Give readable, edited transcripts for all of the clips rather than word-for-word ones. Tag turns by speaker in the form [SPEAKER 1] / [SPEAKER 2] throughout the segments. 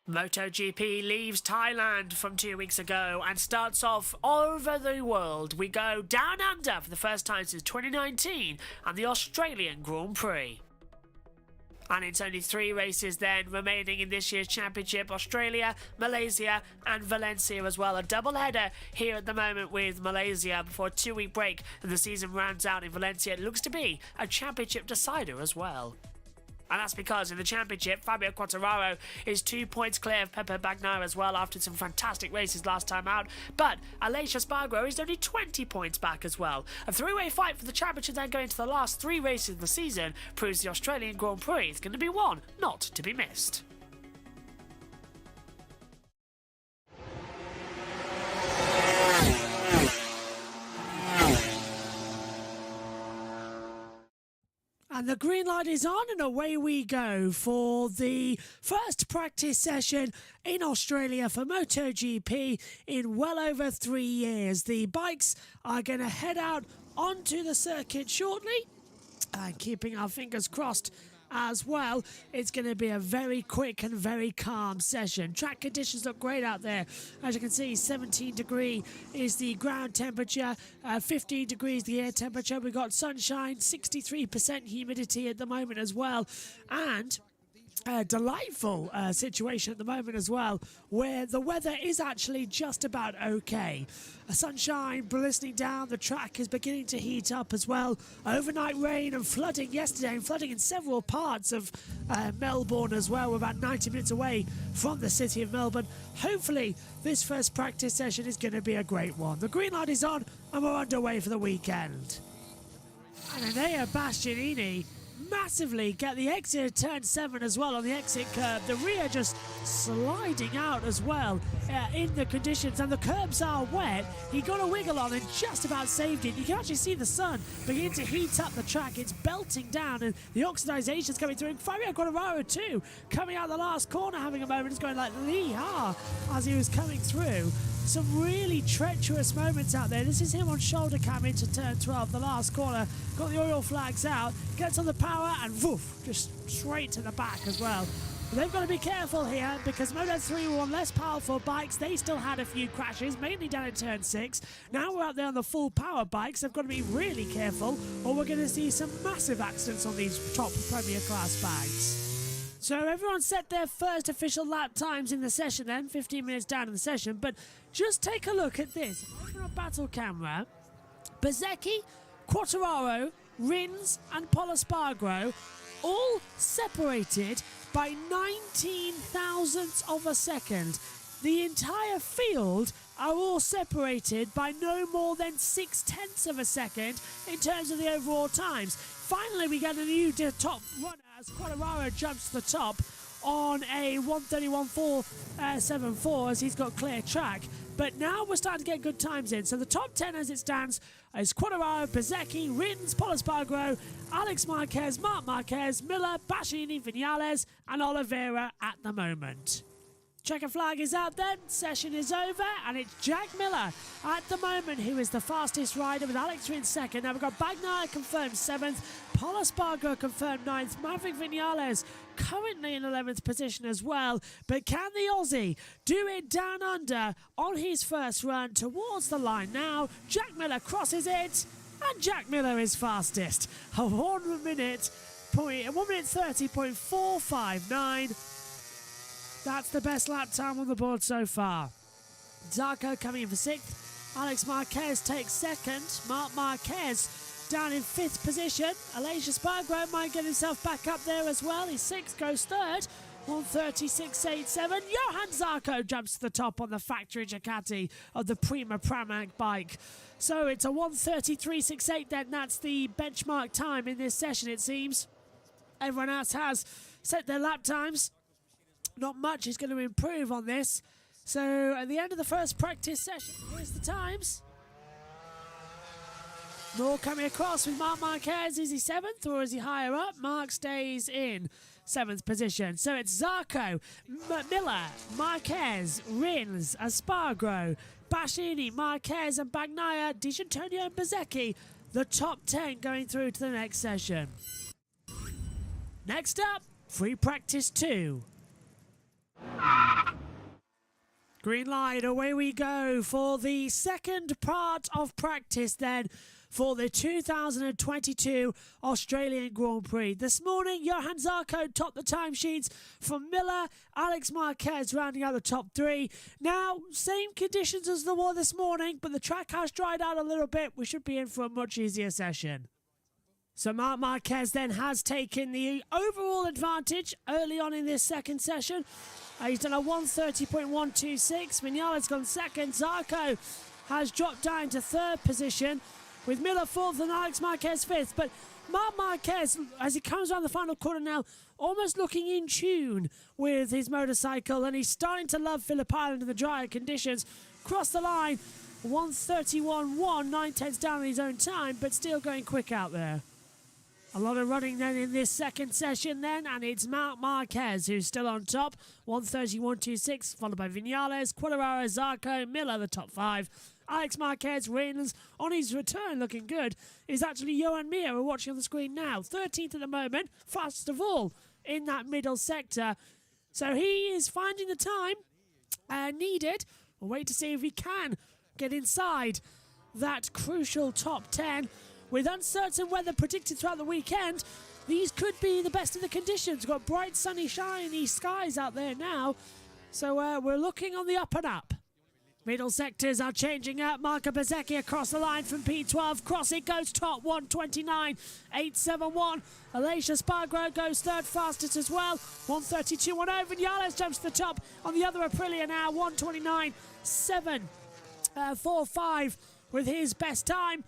[SPEAKER 1] MotoGP leaves Thailand from 2 weeks ago and starts off over the world. We go down under for the first time since 2019 and the Australian Grand Prix. And it's only 3 races then remaining in this year's championship: Australia, Malaysia and Valencia as well. A double header here at the moment with Malaysia before a 2-week break and the season rounds out in Valencia. It looks to be a championship decider as well. And that's because in the championship, Fabio Quartararo is 2 points clear of Bagnia as well after some fantastic races last time out. But Aleix Espargaro is only 20 points back as well. A 3-way fight for the championship then going to the last 3 races of the season proves the Australian Grand Prix is going to be one not to be missed. And the green light is on and away we go for the first practice session in Australia for MotoGP in well over 3 years. The bikes are going to head out onto the circuit shortly, and keeping our fingers crossed as well, it's going to be a very quick and very calm session. Track conditions look great out there. As you can see, 17 degrees is the ground temperature, 15 degrees the air temperature. We've got sunshine, 63% humidity at the moment as well, and a delightful situation at the moment as well, where the weather is actually just about okay. Sunshine glistening down, the track is beginning to heat up as well. Overnight rain and flooding yesterday, and flooding in several parts of Melbourne as well. We're about 90 minutes away from the city of Melbourne. Hopefully this first practice session is going to be a great one. The green light is on and we're underway for the weekend. And Enea Bastianini massively get the exit of turn 7 as well on the exit curb. The rear just sliding out as well in the conditions, and the curbs are wet. He got a wiggle on and just about saved it. You can actually see the sun begin to heat up the track. It's belting down and the oxidization is coming through. And Fabio Quartararo too, coming out the last corner, having a moment. It's going like lee-ha as he was coming through. Some really treacherous moments out there. This is him on shoulder cam into turn 12, the last corner. Got the oil flags out, gets on the power and woof, just straight to the back as well. But they've got to be careful here because Moto3 were on less powerful bikes. They still had a few crashes, mainly down in turn 6. Now we're out there on the full power bikes. They've got to be really careful or we're going to see some massive accidents on these top Premier class bikes. So everyone set their first official lap times in the session then, 15 minutes down in the session, but just take a look at this. Open a battle camera. Bezzecchi, Quartararo, Rins and Pol Espargaro all separated by 19 thousandths of a second. The entire field are all separated by no more than 6/10 of a second in terms of the overall times. Finally, we get a new top runner as Quartararo jumps to the top on a 1:31.474 as he's got clear track. But now we're starting to get good times in. So the top 10 as it stands is Quartararo, Bezzecchi, Rins, Pol Espargaro, Alex Marquez, Marc Marquez, Miller, Bastianini, Vinales and Oliveira at the moment. Checker flag is out then, session is over, and it's Jack Miller at the moment who is the fastest rider with Alex Rins second. Now we've got Bagnia confirmed 7th, Pol Espargaro confirmed 9th, Maverick Vinales currently in 11th position as well. But can the Aussie do it down under on his first run towards the line now? Jack Miller crosses it, and Jack Miller is fastest. A 1 minute 30.459. That's the best lap time on the board so far. Zarco coming in for 6th. Alex Marquez takes 2nd. Marc Marquez down in 5th position. Aleix Espargaro might get himself back up there as well. He's 6th, goes 3rd. 1:36.87. Johan Zarco jumps to the top on the factory Ducati of the Prima Pramac bike. So it's a 1:33.68 then. That's the benchmark time in this session, it seems. Everyone else has set their lap times. Not much is going to improve on this. So at the end of the first practice session, here's the times. More coming across with Marc Marquez. Is he 7th or is he higher up? Marc stays in 7th position. So it's Zarco, Miller, Marquez, Rins, Espargaro, Bastianini, Marquez and Bagnia, Di Giannantonio and Bezzecchi. The top 10 going through to the next session. Next up, free practice 2. Green light, away we go for the second part of practice then for the 2022 Australian Grand Prix. This morning, Johann Zarco topped the timesheets from Miller, Alex Marquez rounding out the top three. Now, same conditions as there were this morning, but the track has dried out a little bit. We should be in for a much easier session. So Marc Marquez then has taken the overall advantage early on in this second session. He's done a 1:30.126. Vinales gone second. Zarco has dropped down to third position with Miller fourth and Alex Marquez fifth. But Marc Marquez, as he comes around the final corner now, almost looking in tune with his motorcycle, and he's starting to love Phillip Island in the drier conditions. Cross the line, 1:31.1, 9/10 down in his own time, but still going quick out there. A lot of running then in this second session then, and it's Marc Marquez who's still on top, 1:31.26, followed by Vinales, Quartararo, Zarco, Miller, the top five. Alex Marquez wins on his return, looking good, is actually Johan Mir, we're watching on the screen now. 13th at the moment, fastest of all in that middle sector. So he is finding the time needed. We'll wait to see if he can get inside that crucial top 10. With uncertain weather predicted throughout the weekend, these could be the best of the conditions. We've got bright, sunny, shiny skies out there now. So we're looking on the up and up. Middle sectors are changing up. Marco Bezzecchi across the line from P12. Cross it goes top, 1:29.871. Aleix Espargaro goes third fastest as well, 1:32.10. Vinales jumps to the top on the other Aprilia now, 1:29.745 with his best time.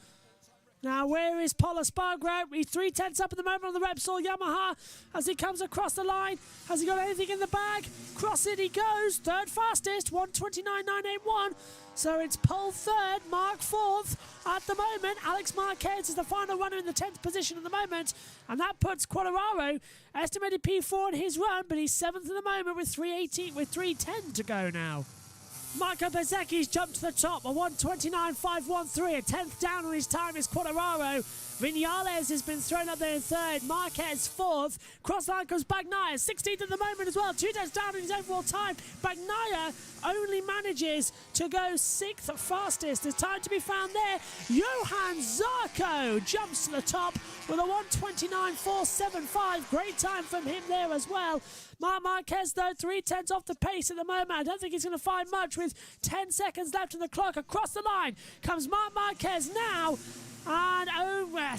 [SPEAKER 1] Now, where is Paul Espargaro? He's 3/10 up at the moment on the Repsol Yamaha as he comes across the line. Has he got anything in the bag? Cross it he goes. Third fastest, 1:29.981. So it's Paul third, Mark fourth at the moment. Alex Marquez is the final runner in the 10th position at the moment. And that puts Quartararo, estimated P4 in his run, but he's 7th at the moment with 3:10 to go now. Marco Bezzecchi's jumped to the top, a 1:29.513, a 10th down on his time is Quartararo. Vinales has been thrown up there in third, Marquez fourth, cross line comes Bagnia, 16th at the moment as well, 2 tenths down in his overall time. Bagnia only manages to go 6th fastest. There's time to be found there. Johann Zarco jumps to the top with a 1:29.475, great time from him there as well. Marc Marquez, though, 3/10 off the pace at the moment. I don't think he's going to find much with 10 seconds left on the clock. Across the line comes Marc Marquez now. And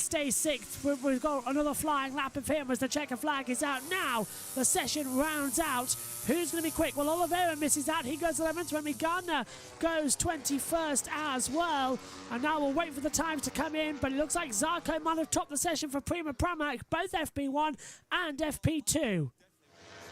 [SPEAKER 1] stays 6th. We've got another flying lap of him as the checker flag is out now. The session rounds out. Who's going to be quick? Well, Oliveira misses that. He goes 11th. Remy Gardner goes 21st as well. And now we'll wait for the times to come in. But it looks like Zarco might have topped the session for Prima Pramac, both FP1 and FP2.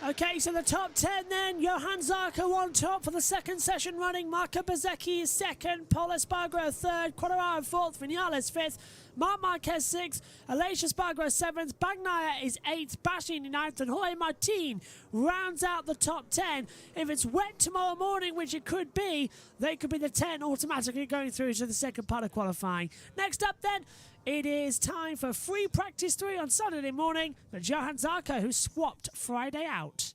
[SPEAKER 1] Okay, so the top 10 then. Johann Zarco on top for the second session running. Marco Bezzecchi is second. Paul Espargaro third. Quartararo fourth. Vinales fifth. Marc Marquez sixth. Aleix Espargaro seventh. Bagnia is eighth. Bastianini ninth. And Jorge Martin rounds out the top 10. If it's wet tomorrow morning, which it could be, they could be the 10 automatically going through to the second part of qualifying. Next up then, it is time for free practice 3 on Saturday morning. But Johann Zarco, who swapped Friday out.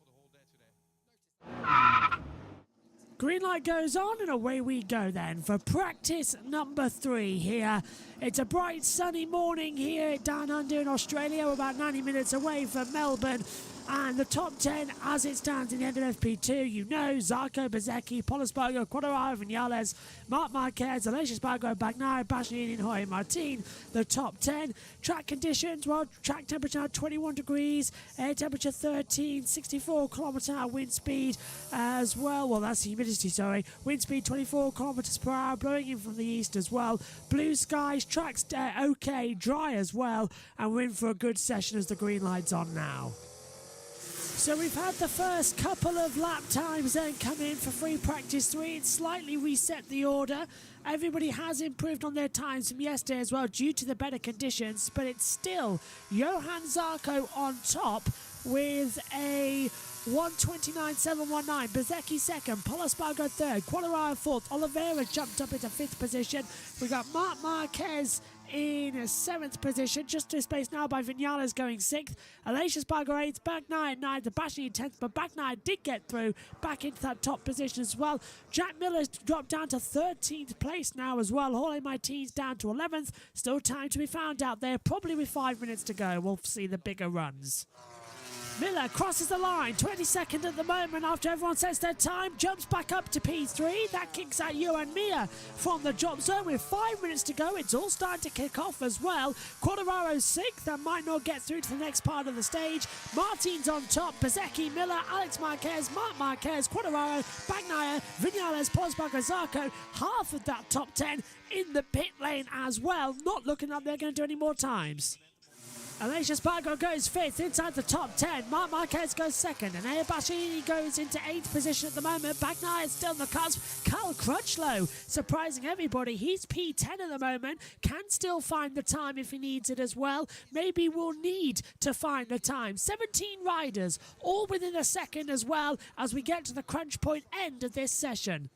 [SPEAKER 1] Green light goes on and away we go then for practice number 3 here. It's a bright sunny morning here down under in Australia. We're about 90 minutes away from Melbourne. And the top 10 as it stands in the end of FP2, you know, Zarco, Bezzecchi, Paul Espargaro, Quartararo, Vinales, Marc Marquez, Aleix Espargaro, Bagnia, Bastianini and Jorge Martin. The top 10. Track conditions, well, track temperature 21 degrees, air temperature 13, 64 km/h wind speed as well. Well, that's the humidity, sorry. Wind speed 24 km/h, blowing in from the east as well. Blue skies, track's okay, dry as well, and we're in for a good session as the green light's on now. So we've had the first couple of lap times then come in for free practice 3. It's slightly reset the order. Everybody has improved on their times from yesterday as well due to the better conditions, but it's still Johann Zarco on top with a 1:29.719. Bezzecchi second, Paul Espargaro third, Quartararo fourth. Oliveira jumped up into 5th position. We've got Marc Marquez in 7th position, just displaced now by Vinales going 6th. Aleix Espargaro 8th, Bagnia 9th, Bagnia 10th, but Bagnia did get through back into that top position as well. Jack Miller's dropped down to 13th place now as well. Jorge Martin's down to 11th. Still time to be found out there, probably with 5 minutes to go. We'll see the bigger runs. Miller crosses the line, 22nd at the moment after everyone says their time, jumps back up to P3. That kicks out Johan Mir from the drop zone with 5 minutes to go. It's all starting to kick off as well. Quartararo 6th and might not get through to the next part of the stage. Martin's on top, Bezzecchi, Miller, Alex Marquez, Marc Marquez, Quartararo, Bagnia, Vinales, Posberger, Zarco. Half of that top 10 in the pit lane as well. Not looking like they're going to do any more times. Aleix Espargaro goes 5th inside the top 10. Marc Marquez goes 2nd. And Bastianini goes into 8th position at the moment. Bagnia is still on the cusp. Carl Crutchlow surprising everybody. He's P10 at the moment. Can still find the time if he needs it as well. Maybe will need to find the time. 17 riders, all within a second as well as we get to the crunch point end of this session.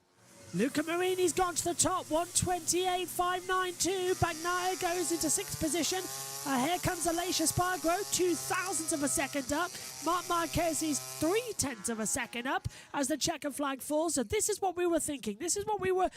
[SPEAKER 1] Luca Marini's gone to the top, 128.592. Bagnia goes into 6th position. Here comes Aleix Espargaro, 0.02 of a second up. Marc Marquez is 0.3 of a second up as the checkered flag falls. So this is what we were thinking. This is what we were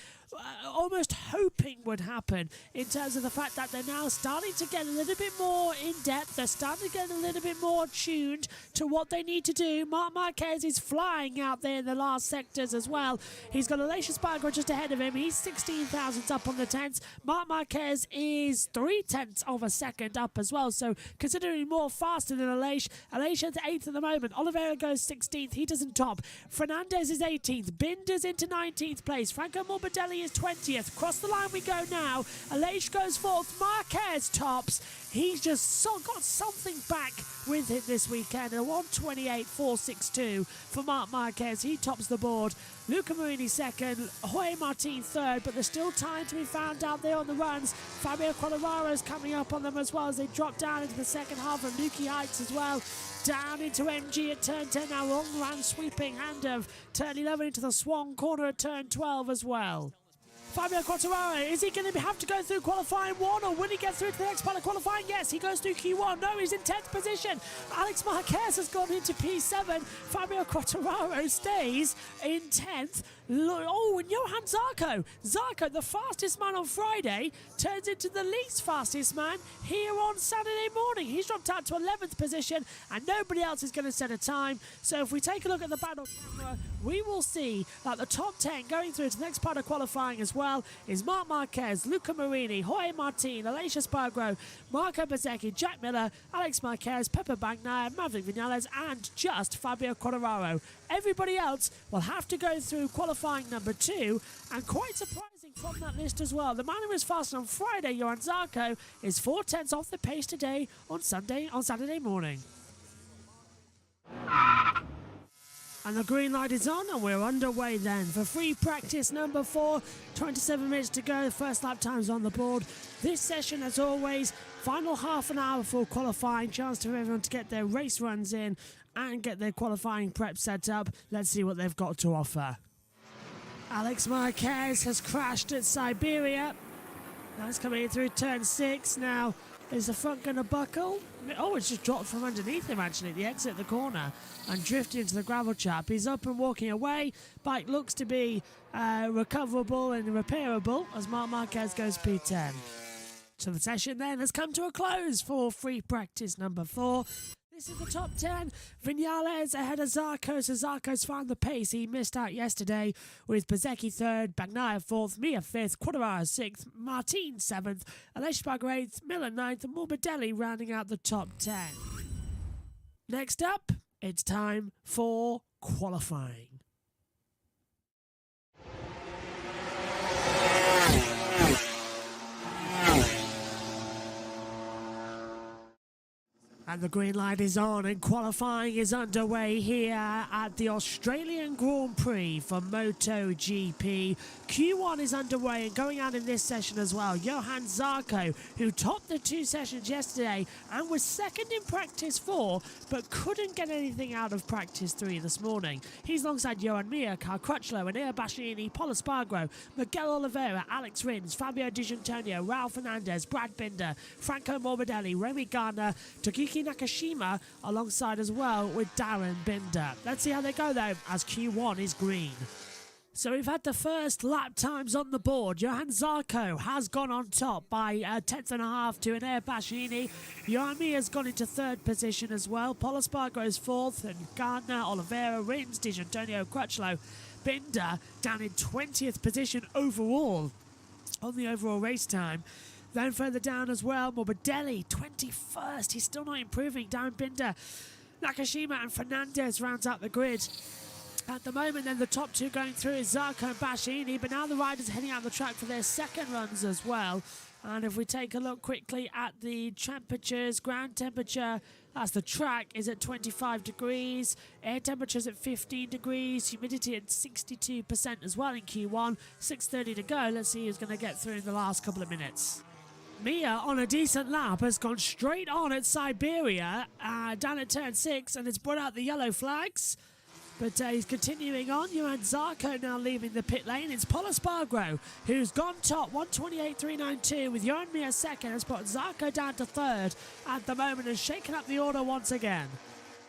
[SPEAKER 1] almost hoping would happen in terms of the fact that they're now starting to get a little bit more in depth. They're starting to get a little bit more tuned to what they need to do. Marc Marquez is flying out there in the last sectors as well. He's got Aleix Espargaro just ahead of him. He's 16 thousandths up on the 10s. Marc Marquez is 0.3 of a second up as well, so considering more faster than Aleix. Aleix is 8th at the moment. Oliveira goes 16th. He doesn't top. Fernandez is 18th. Binder's into 19th place. Franco Morbidelli is 20th. Across the line we go now. Aleix goes 4th. Marquez tops. He's just got something back with him this weekend. A 128.462 for Marc Marquez. He tops the board. Luca Marini 2nd. Jorge Martin 3rd, but there's still time to be found out there on the runs. Fabio Quartararo's coming up on them as well as they drop down into the second half of Nuki Heights as well. Down into MG at turn 10 now. Long run sweeping hand of turn 11 into the Swan corner at turn 12 as well. Fabio Quartararo, is he going to have to go through qualifying 1 or will he get through to the next part of qualifying? Yes, he goes through Q1. No, he's in 10th position. Alex Marquez has gone into P7. Fabio Quartararo stays in 10th. Oh, and Johan Zarco. Zarco, the fastest man on Friday, turns into the least fastest man here on Saturday morning. He's dropped out to 11th position and nobody else is going to set a time. So if we take a look at the battle camera, we will see that the top 10 going through to the next part of qualifying as well is Marc Marquez, Luca Marini, Jorge Martin, Aleix Espargaro, Marco Bezzecchi, Jack Miller, Alex Marquez, Pepper Bagnia, Maverick Vinales, and just Fabio Quartararo. Everybody else will have to go through qualifying number 2, and quite surprising from that list as well. The man who was fast on Friday, Johan Zarco, is 0.4 off the pace today on Saturday morning. And the green light is on and we're underway then for free practice number 4. 27 minutes to go, first lap time's on the board. This session, as always, final half an hour for qualifying, chance for everyone to get their race runs in and get their qualifying prep set up. Let's see what they've got to offer. Alex Marquez has crashed at Siberia. That's coming in through turn 6 now. Is the front going to buckle? Oh, it's just dropped from underneath him, actually, at the exit of the corner and drifted into the gravel trap. He's up and walking away. Bike looks to be recoverable and repairable as Marc Marquez goes P10. So the session then has come to a close for free practice number 4. This is the top 10. Vinales ahead of Zarco, so Zarco's found the pace. He missed out yesterday with Bezzecchi 3rd, Bagnia 4th, Mir 5th, Quartararo 6th, Martin 7th, Aleix Espargaro 8th, Miller 9th, and Morbidelli rounding out the top 10. Next up, it's time for qualifying. And the green light is on and qualifying is underway here at the Australian Grand Prix for MotoGP. Q1 is underway and going out in this session as well. Johann Zarco, who topped the two sessions yesterday and was second in practice 4, but couldn't get anything out of practice 3 this morning. He's alongside Johan Mir, Carl Crutchlow, Enea Bastianini, Pol Espargaro, Miguel Oliveira, Alex Rins, Fabio Di Giannantonio, Raul Fernandez, Brad Binder, Franco Morbidelli, Remy Gardner, Takiki Nakashima alongside as well with Darren Binder. Let's see how they go though, as Q1 is green. So we've had the first lap times on the board. Johann Zarco has gone on top by a tenth and a half to Enea Bastianini. Johan Mir has gone into third position as well. Pol Espargaro is fourth, and Gardner, Oliveira, Rins, Di Giannantonio, Crutchlow, Binder down in 20th position overall on the overall race time. Then further down as well, Morbidelli, 21st. He's still not improving. Darren Binder, Nakashima and Fernandez rounds out the grid. At the moment, then the top two going through is Zarco and Bastianini, but now the riders are heading out the track for their second runs as well. And if we take a look quickly at the temperatures, ground temperature, as the track is at 25 degrees, air temperature is at 15 degrees, humidity at 62% as well in Q1, 6:30 to go. Let's see who's going to get through in the last couple of minutes. Mia, on a decent lap, has gone straight on at Siberia, down at turn 6, and it's brought out the yellow flags. But he's continuing on. Johann Zarco now leaving the pit lane. It's Pol Espargaro who's gone top, 128.392, with Johan Mir second. Has put Zarco down to third at the moment and shaken up the order once again.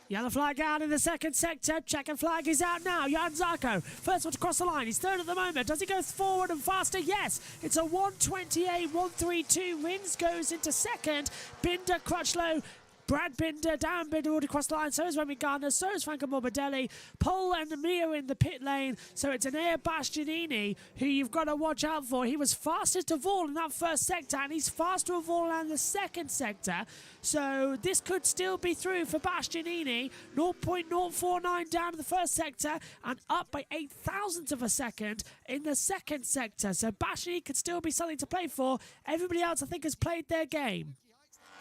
[SPEAKER 1] Yellow flag out in the second sector. Checkered flag is out now. Johann Zarco, first one to cross the line. He's third at the moment. Does he go forward and faster? Yes. It's a 128.132. Rins goes into second. Binder, Crutchlow, Brad Binder, Darren Binder already crossed the line, so is Remy Gardner, so is Franco Morbidelli. Pol and Mir in the pit lane, so it's Enea Bastianini who you've got to watch out for. He was fastest of all in that first sector, and he's faster of all in the second sector. So this could still be through for Bastianini. 0.049 down to the first sector and up by 0.008 of a second in the second sector. So Bastianini could still be something to play for. Everybody else, I think, has played their game.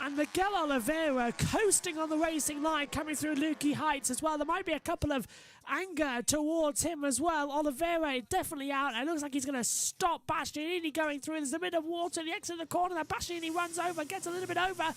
[SPEAKER 1] And Miguel Oliveira coasting on the racing line, coming through Lukey Heights as well. There might be a couple of anger towards him as well. Oliveira definitely out. It looks like he's going to stop Bastianini going through. There's a bit of water, the exit of the corner. Then Bastianini runs over, gets a little bit over,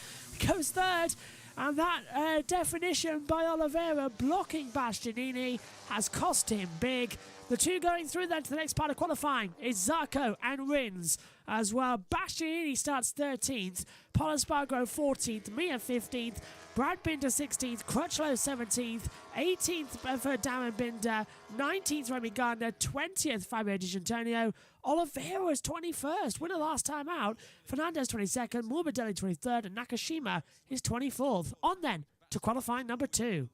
[SPEAKER 1] goes third. And that definition by Oliveira blocking Bastianini has cost him big. The two going through then to the next part of qualifying is Zarco and Rins as well. Bastianini starts 13th, Pol Espargaro 14th, Mir 15th, Brad Binder 16th, Crutchlow 17th, 18th for Darren Binder, 19th Remy Gardner, 20th Fabio Di Giannantonio, Oliveira is 21st, winner last time out, Fernandez 22nd, Morbidelli 23rd, and Nakashima is 24th. On then to qualifying number 2.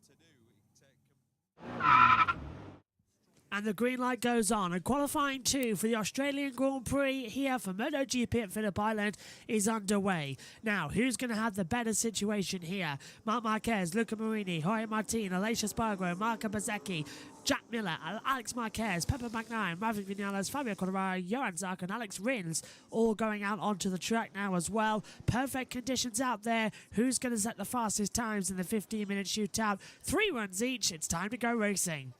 [SPEAKER 1] And the green light goes on, and qualifying 2 for the Australian Grand Prix here for MotoGP at Phillip Island is underway. Now, who's going to have the better situation here? Marc Marquez, Luca Marini, Jorge Martin, Aleix Espargaro, Marco Bezzecchi, Jack Miller, Alex Marquez, Pepe Magnaire, Maverick Vinales, Fabio Quartararo, Johann Zarco and Alex Rins all going out onto the track now as well. Perfect conditions out there. Who's going to set the fastest times in the 15-minute shootout? 3 runs each. It's time to go racing.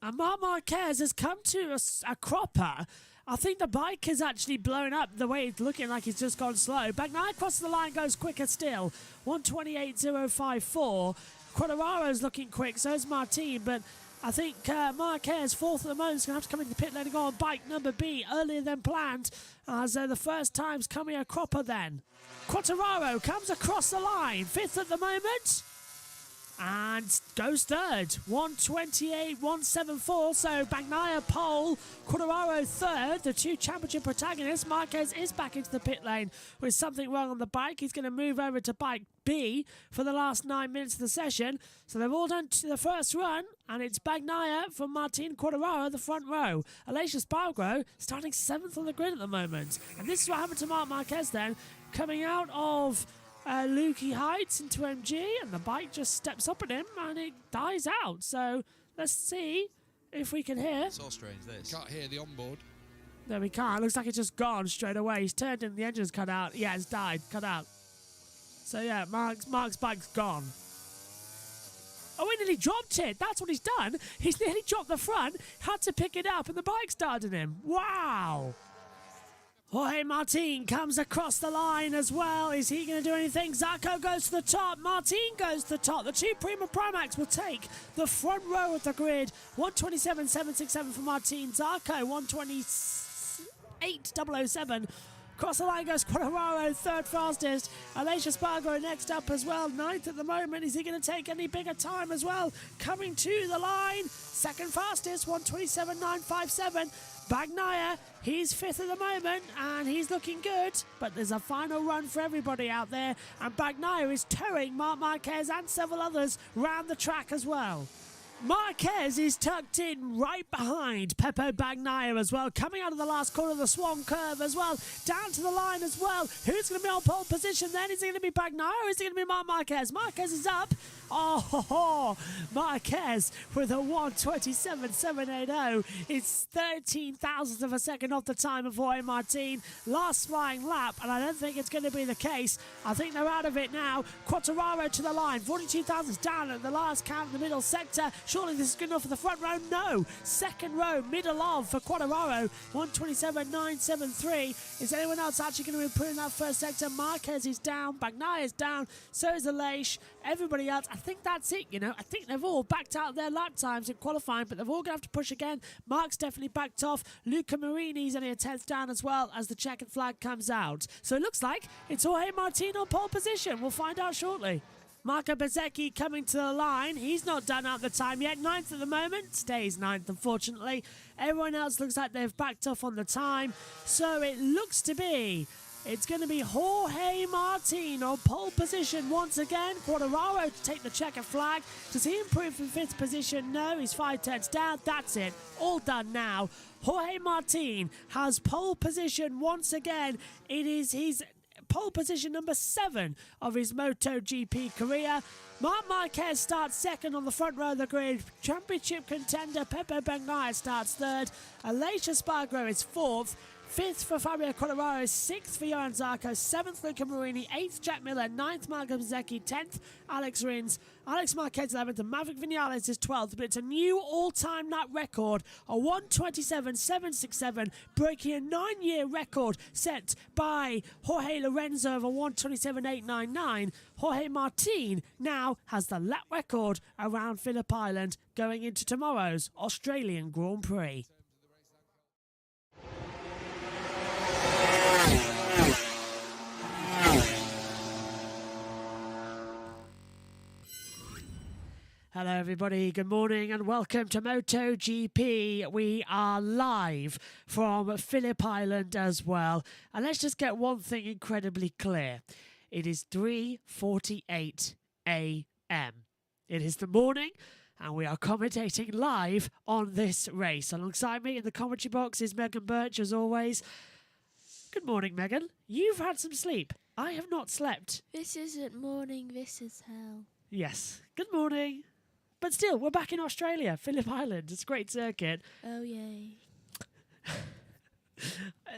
[SPEAKER 1] And Marc Marquez has come to a cropper. I think the bike has actually blown up the way it's looking like it's just gone slow. Bagnaia crosses the line, goes quicker still. 128.054. Quartararo's looking quick, so is Martin, but I think Marquez, fourth at the moment, is going to have to come into the pit lane and go on bike number B earlier than planned, as the first time's coming a cropper then. Quartararo comes across the line, fifth at the moment, and goes third, 128.174. So Bagnaia pole, Quartararo third, the two championship protagonists. Marquez is back into the pit lane with something wrong on the bike. He's going to move over to bike B for the last 9 minutes of the session. So they've all done the first run, and it's Bagnaia from Martin Quartararo, the front row. Aleix Espargaro starting 7th on the grid at the moment. And this is what happened to Marc Marquez then, coming out of Lukey Heights into MG, and the bike just steps up at him and it dies out. So let's see if we can hear.
[SPEAKER 2] It's all strange, this. Can't hear the onboard.
[SPEAKER 1] No, we can't. Looks like it's just gone straight away. He's turned and the engine's cut out. Yeah, it's died. Cut out. So yeah, Mark's bike's gone. Oh, he nearly dropped it. That's what he's done. He's nearly dropped the front, had to pick it up, and the bike started him. Wow. Jorge Martin comes across the line as well. Is he going to do anything? Zarco goes to the top. Martin goes to the top. The two Prima Primacs will take the front row of the grid. 127.767 for Martin. Zarco, 128.007. Across the line goes Quartararo, third fastest. Aleix Espargaro next up as well, ninth at the moment. Is he going to take any bigger time as well? Coming to the line, second fastest, 127.957. Bagnia, he's fifth at the moment, and he's looking good. But there's a final run for everybody out there, and Bagnia is towing Marc Marquez and several others round the track as well. Marquez is tucked in right behind Pepe Bagnia as well, coming out of the last corner of the Swan Curve as well, down to the line as well. Who's going to be on pole position then? Is it going to be Bagnia or is it going to be Marc Marquez? Marquez is up. Oh, Marquez with a 127.780. It's 13 thousandths of a second off the time of Jorge Martin. Last flying lap, and I don't think it's going to be the case. I think they're out of it now. Quartararo to the line, 42 thousandths down at the last count in the middle sector. Surely this is good enough for the front row? No. Second row, middle of for Quartararo, 127.973. Is anyone else actually going to improve in that first sector? Marquez is down, Bagnia is down, so is Aleix. Everybody else, I think that's it, you know. I think they've all backed out their lap times in qualifying, but they've all going to have to push again. Mark's definitely backed off. Luca Marini's only a 10th down as well as the checkered flag comes out. So it looks like it's Jorge Martin on pole position. We'll find out shortly. Marco Bezzecchi coming to the line. He's not done out the time yet. Ninth at the moment. Stays ninth, unfortunately. Everyone else looks like they've backed off on the time. So it looks to be... It's going to be Jorge Martin on pole position once again. Quartararo to take the checkered flag. Does he improve from fifth position? No, he's 5 tenths down. That's it. All done now. Jorge Martin has pole position once again. It is his pole position number 7 of his MotoGP career. Marc Marquez starts second on the front row of the grid. Championship contender Pepe Bagnia starts third. Aleix Espargaro is fourth. 5th for Fabio Quartararo, 6th for Johan Zarco, 7th Luca Marini, 8th Jack Miller, 9th Marco Bezzecchi, 10th Alex Rins, Alex Marquez 11th, and Maverick Vinales is 12th. But it's a new all-time lap record, a 127.767, breaking a 9-year record set by Jorge Lorenzo of a 127.899. Jorge Martin now has the lap record around Phillip Island going into tomorrow's Australian Grand Prix. Hello everybody, good morning and welcome to MotoGP. We are live from Phillip Island as well. And let's just get one thing incredibly clear. It is 3:48 a.m. It is the morning and we are commentating live on this race. Alongside me in the commentary box is Megan Burch as always. Good morning, Megan. You've had some sleep. I have not slept.
[SPEAKER 3] This isn't morning, this is hell.
[SPEAKER 1] Yes. Good morning. But still, we're back in Australia, Phillip Island. It's a great circuit.
[SPEAKER 3] Oh, yay.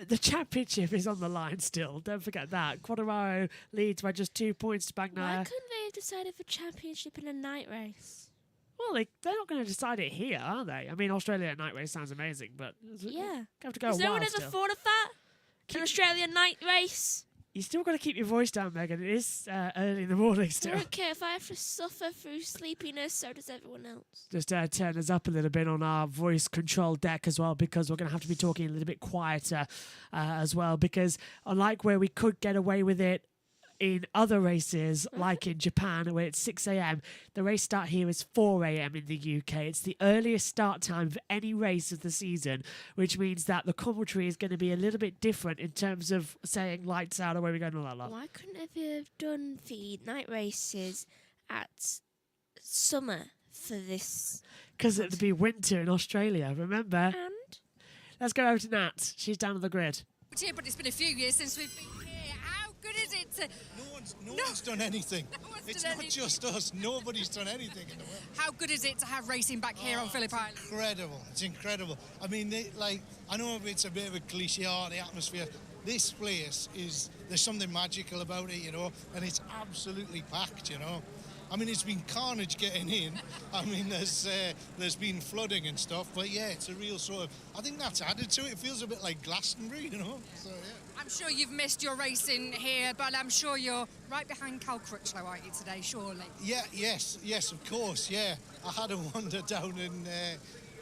[SPEAKER 1] The championship is on the line still. Don't forget that. Quartararo leads by just 2 points to Bagnia.
[SPEAKER 3] Why couldn't they have decided for championship in a night race?
[SPEAKER 1] Well, they're not going to decide it here, are they? I mean, Australia at night race sounds amazing, but...
[SPEAKER 3] Yeah.
[SPEAKER 1] Have to go
[SPEAKER 3] Has
[SPEAKER 1] a
[SPEAKER 3] no
[SPEAKER 1] while
[SPEAKER 3] one ever
[SPEAKER 1] still.
[SPEAKER 3] thought of that? An Australian night race?
[SPEAKER 1] You still got to keep your voice down, Megan. It is early in the morning
[SPEAKER 3] I
[SPEAKER 1] still.
[SPEAKER 3] don't care if I have to suffer through sleepiness, so does everyone else.
[SPEAKER 1] Just turn us up a little bit on our voice control deck as well, because we're going to have to be talking a little bit quieter as well, because unlike where we could get away with it in other races, like in Japan, where it's 6 a.m., the race start here is 4 a.m. in the UK. It's the earliest start time of any race of the season, which means that the commentary is going to be a little bit different in terms of saying lights out, away we go, and all that lot.
[SPEAKER 3] Why couldn't they have done the night races at summer for this?
[SPEAKER 1] Because it would be winter in Australia, remember?
[SPEAKER 3] And?
[SPEAKER 1] Let's go over to Nat. She's down on the grid.
[SPEAKER 4] But it's been a few years since we've been here. How good is it to...
[SPEAKER 5] No one's done anything. It's
[SPEAKER 4] done
[SPEAKER 5] not
[SPEAKER 4] anything.
[SPEAKER 5] just us. Nobody's done anything in the world.
[SPEAKER 4] How good is it to have racing back here on Phillip Island?
[SPEAKER 5] Incredible. It's incredible. I mean, I know it's a bit of a cliche, the atmosphere, this place there's something magical about it, you know, and it's absolutely packed, you know. I mean, it's been carnage getting in. I mean, there's been flooding and stuff, but yeah, it's a real sort of, I think that's added to it. It feels a bit like Glastonbury, you know, so yeah.
[SPEAKER 4] I'm sure you've missed your racing here, but I'm sure you're right behind Cal Crutchlow, aren't you, today, surely?
[SPEAKER 5] Yeah, yes, of course, yeah. I had a wander down and,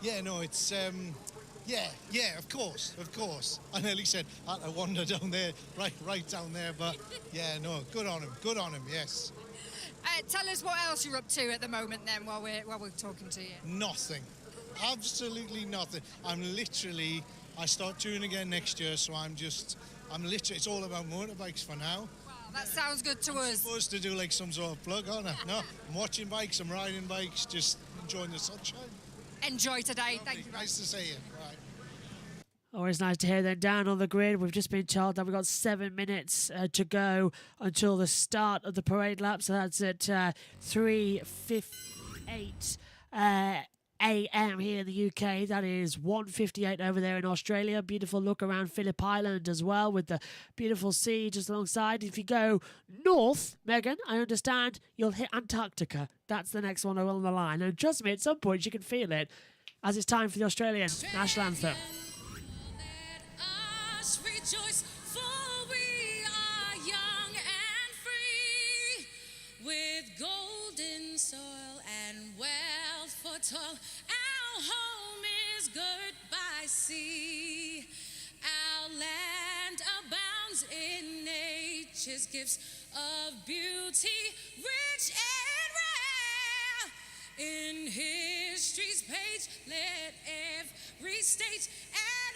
[SPEAKER 5] it's, yeah, of course. I nearly said I had a wander down there, right down there, but yeah, no, good on him, yes.
[SPEAKER 4] Tell us what else you're up to at the moment then while we're talking to you.
[SPEAKER 5] Nothing, absolutely nothing. I start touring again next year, so it's all about motorbikes for now.
[SPEAKER 4] Wow, that sounds good to us.
[SPEAKER 5] I'm supposed to do like some sort of plug on it. No, I'm watching bikes, I'm riding bikes, just enjoying the sunshine.
[SPEAKER 4] Enjoy today.
[SPEAKER 5] Lovely.
[SPEAKER 4] Thank you.
[SPEAKER 5] Nice to see you. Right.
[SPEAKER 1] Always nice to hear them down on the grid. We've just been told that we've got 7 minutes to go until the start of the parade lap. So that's at 3:58 a.m. here in the UK. That is 1:58 over there in Australia. Beautiful look around Phillip Island as well, with the beautiful sea just alongside. If you go north, Megan, I understand you'll hit Antarctica. That's the next one on the line. And trust me, at some point you can feel it as it's time for the Australian national anthem.
[SPEAKER 6] Rejoice, for we are young and free, with golden soil and wealth for toil. Our home is girt by sea. Our land abounds in nature's gifts of beauty, rich and rare. In history's page, let every state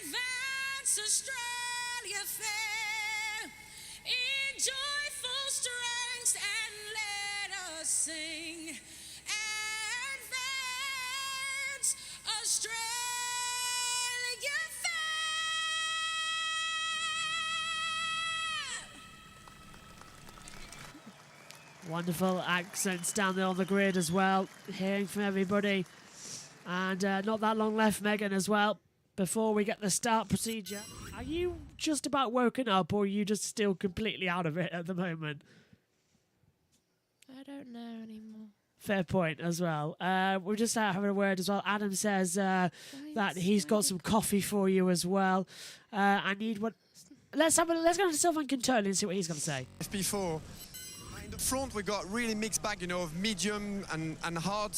[SPEAKER 6] advance Australia fair in joyful strengths, and let us sing. Advance Australia fair.
[SPEAKER 1] Wonderful accents down there on the grid as well, hearing from everybody. And not that long left, Megan, as well, before we get the start procedure. Are you just about woken up, or are you just still completely out of it at the moment?
[SPEAKER 3] I don't know anymore.
[SPEAKER 1] Fair point as well. We're just having a word as well. Adam says that he's got some coffee for you as well. I need one. Let's go to Sylvain Cantoni and see what he's going to say.
[SPEAKER 7] FP4. In the front, we got really mixed bag, you know, of medium and hard.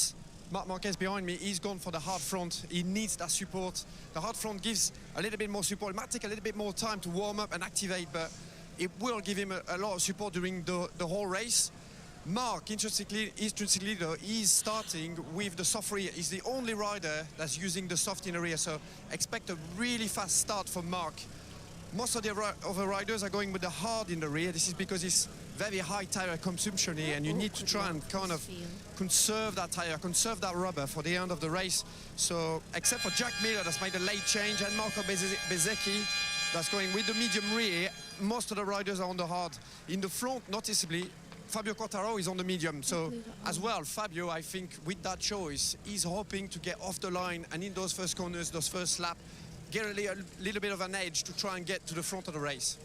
[SPEAKER 7] Marc Marquez behind me, he's gone for the hard front. He needs that support. The hard front gives a little bit more support. It might take a little bit more time to warm up and activate, but it will give him a lot of support during the whole race. Marc, intrinsically though, he's starting with the soft rear. He's the only rider that's using the soft in the rear, so expect a really fast start from Marc. Most of the other riders are going with the hard in the rear. This is because it's very high tire consumption here, and you need to try and kind of conserve that tire, conserve that rubber for the end of the race. So, except for Jack Miller, that's made a late change, and Marco Bezzecchi, that's going with the medium rear, most of the riders are on the hard. In the front, noticeably, Fabio Quartararo is on the medium. So, as well, Fabio, I think, with that choice, he's hoping to get off the line, and in those first corners, those first lap, get a little bit of an edge to try and get to the front of the race.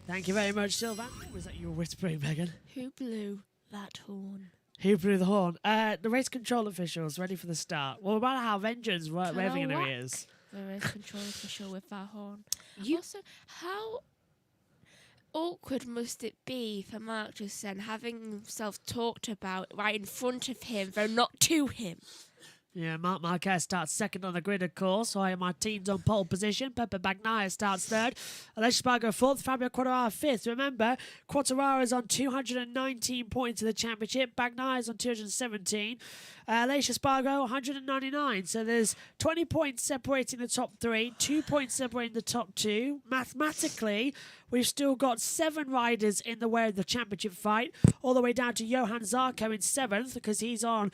[SPEAKER 1] Thank you very much, Sylvain. Was that you were whispering, Megan?
[SPEAKER 3] Who blew that horn?
[SPEAKER 1] Who blew the horn? The race control officials ready for the start. Well, about to have engines revving in their ears.
[SPEAKER 3] The race control official with that horn.
[SPEAKER 1] You...
[SPEAKER 3] Also, how awkward must it be for Mark just then having himself talked about right in front of him, though not to him?
[SPEAKER 1] Yeah, Marc Marquez starts second on the grid, of course. Jorge Martin's on pole position. Pepe Bagnaia starts third. Aleix Espargaro fourth. Fabio Quartararo fifth. Remember, Quartararo is on 219 points in the championship. Bagnaia is on 217. Aleix Espargaro, 199. So there's 20 points separating the top three, 2 points separating the top two. Mathematically, we've still got 7 riders in the way of the championship fight, all the way down to Johan Zarco in 7th, because he's on...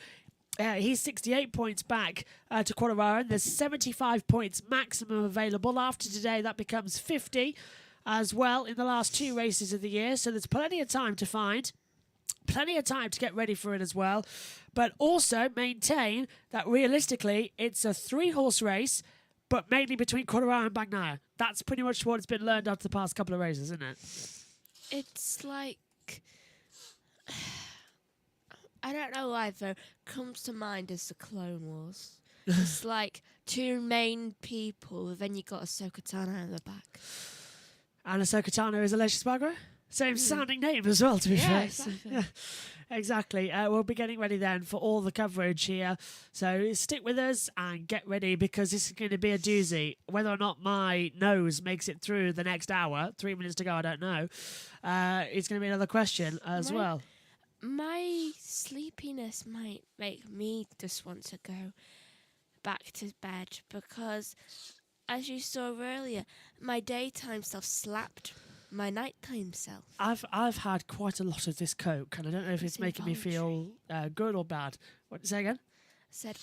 [SPEAKER 1] he's 68 points back to Quartararo, and there's 75 points maximum available. After today, that becomes 50 as well in the last 2 races of the year. So there's plenty of time to find, plenty of time to get ready for it as well. But also maintain that realistically, it's a 3-horse race, but mainly between Quartararo and Bagnia. That's pretty much what it's been learned after the past couple of races, isn't it?
[SPEAKER 3] It's like, I don't know why though, comes to mind is the Clone Wars. It's like two main people, then you got Ahsoka Tano in the back.
[SPEAKER 1] And Ahsoka Tano is Aleix Espargaro? Same sounding name as well, to be fair.
[SPEAKER 3] Exactly.
[SPEAKER 1] Yeah, exactly. We'll be getting ready then for all the coverage here. So stick with us and get ready because this is going to be a doozy. Whether or not my nose makes it through the next hour, 3 minutes to go, I don't know. It's going to be another question as well.
[SPEAKER 3] My sleepiness might make me just want to go back to bed because, as you saw earlier, my daytime self slapped my nighttime self.
[SPEAKER 1] I've had quite a lot of this Coke, and I don't know if it's making me feel good or bad. What, say again?
[SPEAKER 3] I said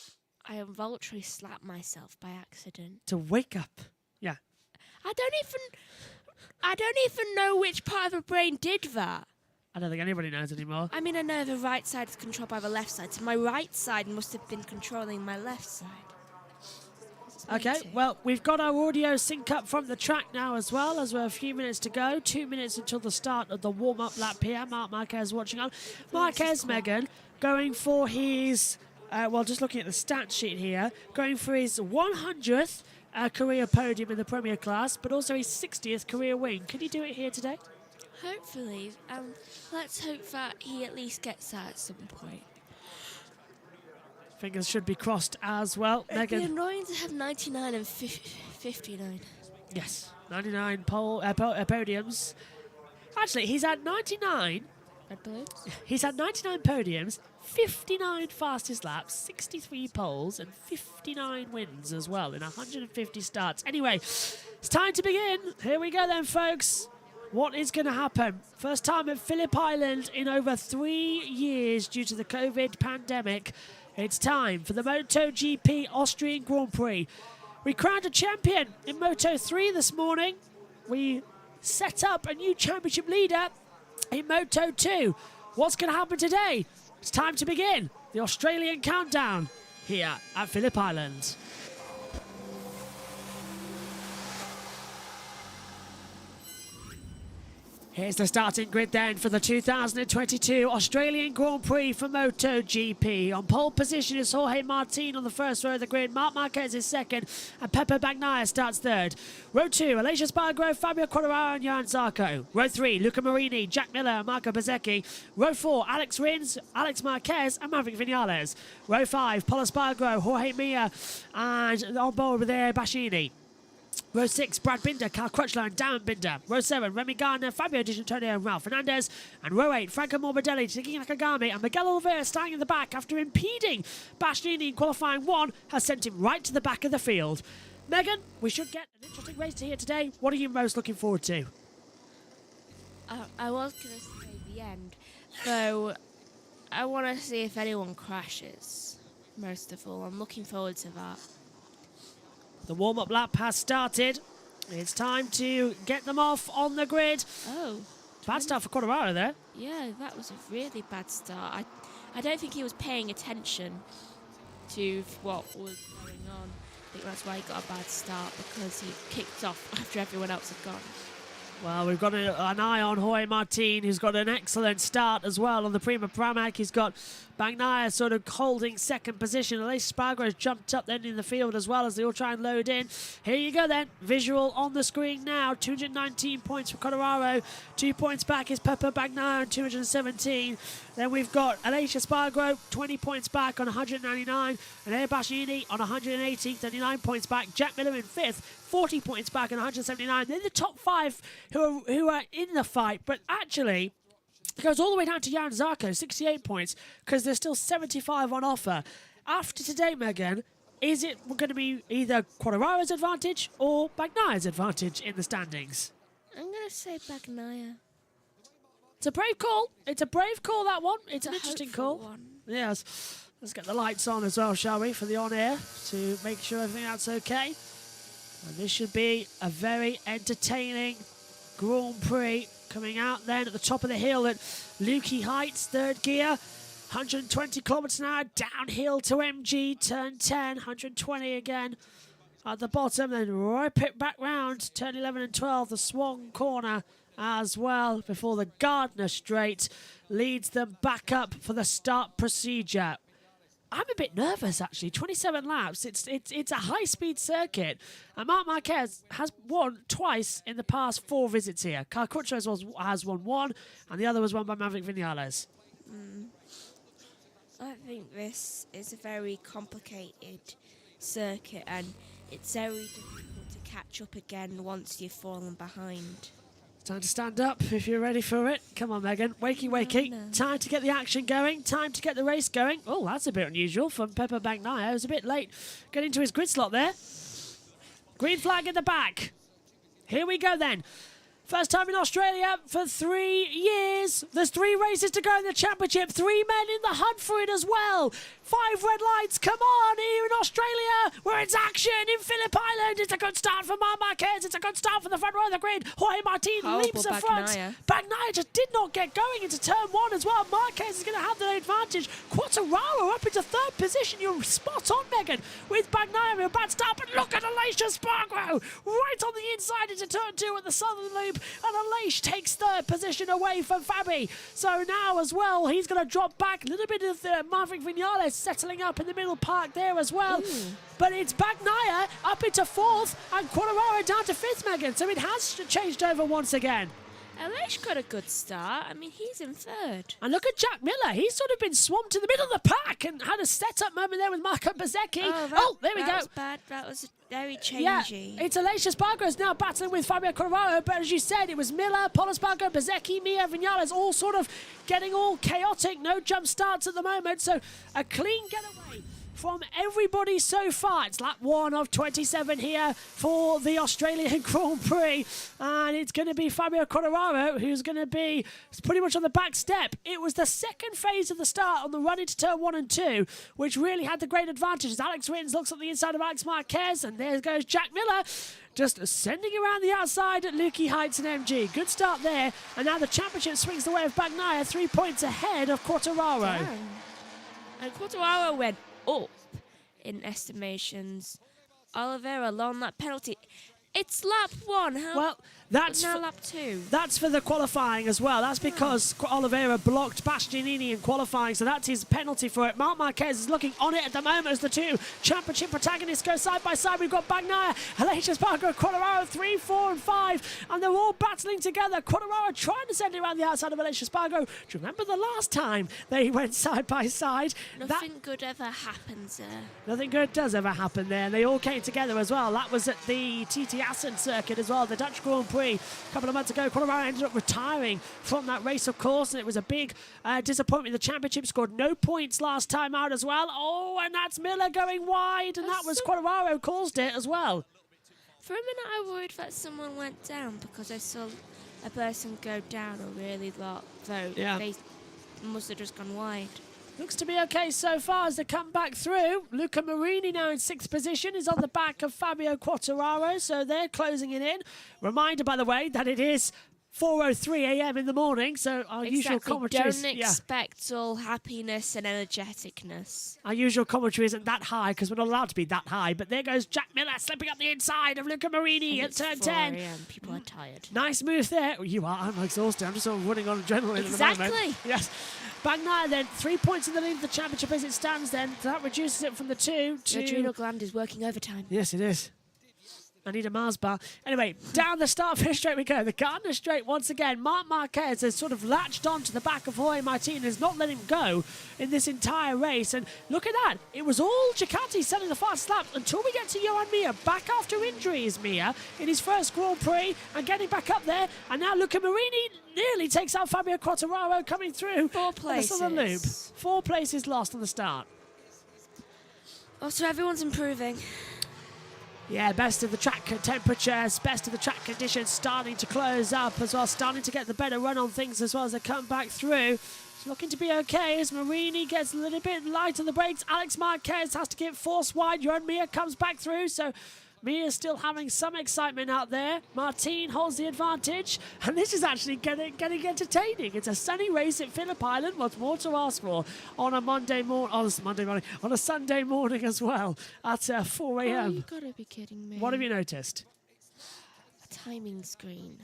[SPEAKER 3] I involuntarily slapped myself by accident.
[SPEAKER 1] To wake up. Yeah.
[SPEAKER 3] I don't even know which part of the brain did that.
[SPEAKER 1] I don't think anybody knows anymore.
[SPEAKER 3] I mean, I know the right side is controlled by the left side, so my right side must have been controlling my left side.
[SPEAKER 1] Okay, well, we've got our audio sync up from the track now as well, as we're a few minutes to go. 2 minutes until the start of the warm-up lap here. Marc Marquez watching on. Marquez, Megan, going for his, just looking at the stat sheet here, going for his 100th career podium in the Premier class, but also his 60th career win. Can he do it here today?
[SPEAKER 3] Hopefully. Let's hope that he at least gets that at some point.
[SPEAKER 1] Fingers should be crossed as well.
[SPEAKER 3] It'd be
[SPEAKER 1] Megan.
[SPEAKER 3] annoying to have 99 and 59.
[SPEAKER 1] Yes, 99 podiums. Actually, he's had 99.
[SPEAKER 3] Red balloons?
[SPEAKER 1] He's had 99 podiums, 59 fastest laps, 63 poles, and 59 wins as well in 150 starts. Anyway, it's time to begin. Here we go then, folks. What is going to happen? First time at Phillip Island in over 3 years due to the COVID pandemic. It's time for the MotoGP Austrian Grand Prix. We crowned a champion in Moto3 this morning. We set up a new championship leader in Moto2. What's going to happen today? It's time to begin the Australian countdown here at Phillip Island. Here's the starting grid then for the 2022 Australian Grand Prix for MotoGP. On pole position is Jorge Martin on the first row of the grid. Marc Marquez is second and Pepe Bagnaia starts third. Row 2, Aleix Espargaro, Fabio Quartararo and Johan Zarco. Row 3, Luca Marini, Jack Miller and Marco Bezzecchi. Row 4, Alex Rins, Alex Marquez and Maverick Vinales. Row 5, Paul Espargaro, Jorge Mir and on board with Bashini. Row 6, Brad Binder, Carl Crutchlow and Darren Binder. Row 7, Remy Gardner, Fabio Di Giannantonio and Ralph Fernandez. And Row 8, Franco Morbidelli, Taki Nakagami and Miguel Oliveira starting in the back after impeding Bastianini in qualifying 1 has sent him right to the back of the field. Megan, we should get an interesting race to hear today. What are you most looking forward to?
[SPEAKER 3] I was going to say the end, though I want to see if anyone crashes, most of all. I'm looking forward to that.
[SPEAKER 1] The warm-up lap has started. It's time to get them off on the grid.
[SPEAKER 3] Oh.
[SPEAKER 1] Bad start for Quartararo there.
[SPEAKER 3] Yeah, that was a really bad start. I don't think he was paying attention to what was going on. I think that's why he got a bad start, because he kicked off after everyone else had gone.
[SPEAKER 1] Well, we've got an eye on Jorge Martin, who's got an excellent start as well on the Prima Pramac. He's got Bagnaia sort of holding second position. Aleix Espargaro has jumped up then in the field as well as they all try and load in. Here you go then. Visual on the screen now. 219 points for Quartararo. 2 points back is Pepe Bagnaia on 217. Then we've got Aleix Espargaro, 20 points back on 199. And Bashini on 118, 39 points back. Jack Miller in 5th. 40 points back on 179. They're the top 5 who are in the fight. But actually, it goes all the way down to Johan Zarco, 68 points, because there's still 75 on offer. After today, Megan, is it going to be either Quartararo's advantage or Bagnaia's advantage in the standings?
[SPEAKER 3] I'm going to say Bagnaia.
[SPEAKER 1] It's a brave call. It's a brave call, that one. It's an
[SPEAKER 3] a
[SPEAKER 1] interesting
[SPEAKER 3] hopeful
[SPEAKER 1] call.
[SPEAKER 3] one.
[SPEAKER 1] Yes. Let's get the lights on as well, shall we, for the on-air to make sure everything that's okay. And this should be a very entertaining Grand Prix coming out then at the top of the hill at Lukey Heights, third gear. 120 kilometres an hour downhill to MG, turn 10, 120 again. at the bottom, then rope it back round. Turn 11 and 12, the Swan corner as well, before the Gardner Straight leads them back up for the start procedure. I'm a bit nervous, actually. 27 laps. It's a high-speed circuit. And Marc Marquez has won twice in the past 4 visits here. Carl Crutchlow has won 1, and the other was won by Maverick Vinales.
[SPEAKER 3] I think this is a very complicated circuit, and it's very difficult to catch up again once you've fallen behind.
[SPEAKER 1] Time to stand up if you're ready for it. Come on, Megan. Wakey, wakey.
[SPEAKER 3] No.
[SPEAKER 1] Time to get the action going. Time to get the race going. Oh, that's a bit unusual from Pepe Bagnaia. He was a bit late getting to his grid slot there. Green flag in the back. Here we go then. First time in Australia for 3 years. There's 3 races to go in the championship. 3 men in the hunt for it as well. 5 red lights. Come on, here in Australia, where it's action in Phillip Island. It's a good start for Marc Marquez. It's a good start for the front row of the grid. Jorge Martin leaps the front. Bagnaia just did not get going into turn 1 as well. Marquez is going to have the advantage. Quartararo up into 3rd position. You're spot on, Megan, with Bagnaia. A bad start, but look at Aleix Espargaro right on the inside into turn 2 at the southern loop. And Aleix takes 3rd position away from Fabi. So now as well, he's going to drop back. A little bit of Maverick Vinales settling up in the middle park there as well. Ooh. But it's Bagnaia up into 4th and Quartararo down to 5th, Megan. So it has changed over once again.
[SPEAKER 3] Aleix got a good start. I mean, he's in 3rd.
[SPEAKER 1] And look at Jack Miller. He's sort of been swamped in the middle of the pack and had a set-up moment there with Marco Bezzecchi. There we go.
[SPEAKER 3] That was bad. That was very changey.
[SPEAKER 1] Yeah, it's Aleix Espargaro now battling with Fabio Quartararo, but as you said, it was Miller, Paul Espargaro, Bezzecchi, Mia Vinales, all sort of getting all chaotic. No jump starts at the moment, so a clean getaway from everybody so far. It's lap 1 of 27 here for the Australian Grand Prix, and it's going to be Fabio Quartararo who's going to be pretty much on the back step. It was the second phase of the start on the run into turn 1 and 2 which really had the great advantage as Alex Rins looks at the inside of Alex Marquez, and there goes Jack Miller just sending around the outside at Lukey Heights and MG. Good start there, and now the championship swings the way of Bagnaia, 3 points ahead of Quartararo.
[SPEAKER 3] Damn. And Quartararo went up in estimations. Oliveira alone, that penalty. It's lap 1.
[SPEAKER 1] Well, that's
[SPEAKER 3] now lap 2.
[SPEAKER 1] That's for the qualifying as well. That's because Oliveira blocked Bastianini in qualifying, so that's his penalty for it. Marc Marquez is looking on it at the moment as the 2 championship protagonists go side by side. We've got Bagnaia, Aleix Espargaro, Quartararo, 3, 4 and 5, and they're all battling together. Quartararo trying to send it around the outside of Aleix Espargaro. Do you remember the last time they went side by side?
[SPEAKER 3] Nothing good ever happens there.
[SPEAKER 1] Nothing good does ever happen there. They all came together as well. That was at the TT Assen circuit as well, the Dutch Grand Prix a couple of months ago. Quartararo ended up retiring from that race, of course, and it was a big disappointment. The championship scored no points last time out as well. Oh, and that's Miller going wide, and that was Quartararo caused it as well.
[SPEAKER 3] For a minute, I worried that someone went down because I saw a person go down a really lot, though they must have just gone wide.
[SPEAKER 1] Looks to be okay so far as they come back through. Luca Marini now in 6th position is on the back of Fabio Quartararo, so they're closing it in. Reminder, by the way, that it is 4:03 a.m. in the morning, so our usual commentary
[SPEAKER 3] don't expect all happiness and energeticness.
[SPEAKER 1] Our usual commentary isn't that high because we're not allowed to be that high, but there goes Jack Miller slipping up the inside of Luca Marini at turn 10.
[SPEAKER 3] People are tired.
[SPEAKER 1] Nice move there. Oh, you are. I'm exhausted. I'm just sort of running on adrenaline at the moment.
[SPEAKER 3] Exactly.
[SPEAKER 1] Yes. Bagnaia then 3 points in the lead of the championship as it stands then. That reduces it from the 2 to...
[SPEAKER 3] The adrenal gland is working overtime.
[SPEAKER 1] Yes, it is. I need a Mars bar. Anyway, down the start-finish straight we go. The Gardner Straight once again. Marc Marquez has sort of latched on to the back of Jorge Martin and has not let him go in this entire race. And look at that. It was all Ducati selling the fast laps until we get to Johan Mir. Back after injury is Mir in his first Grand Prix and getting back up there. And now Luca Marini nearly takes out Fabio Quartararo coming through.
[SPEAKER 3] 4 places.
[SPEAKER 1] The loop. 4 places lost on the start.
[SPEAKER 3] Oh, so everyone's improving.
[SPEAKER 1] Yeah, best of the track temperatures, best of the track conditions starting to close up as well, starting to get the better run on things as well as they come back through. It's looking to be okay as Marini gets a little bit light on the brakes. Alex Marquez has to get force wide. Johan Mir comes back through, so Mia's still having some excitement out there. Martin holds the advantage. And this is actually getting entertaining. It's a sunny race at Phillip Island. What's more to ask for on a on a Sunday morning as well at 4
[SPEAKER 3] Oh,
[SPEAKER 1] a.m.
[SPEAKER 3] you gotta be kidding me.
[SPEAKER 1] What have you noticed?
[SPEAKER 3] A timing screen.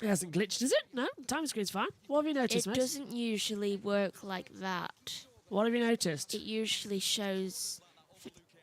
[SPEAKER 1] It hasn't glitched, is it? No, time screen's fine. What have you noticed,
[SPEAKER 3] It
[SPEAKER 1] mate?
[SPEAKER 3] doesn't usually work like that.
[SPEAKER 1] What have you noticed?
[SPEAKER 3] It usually shows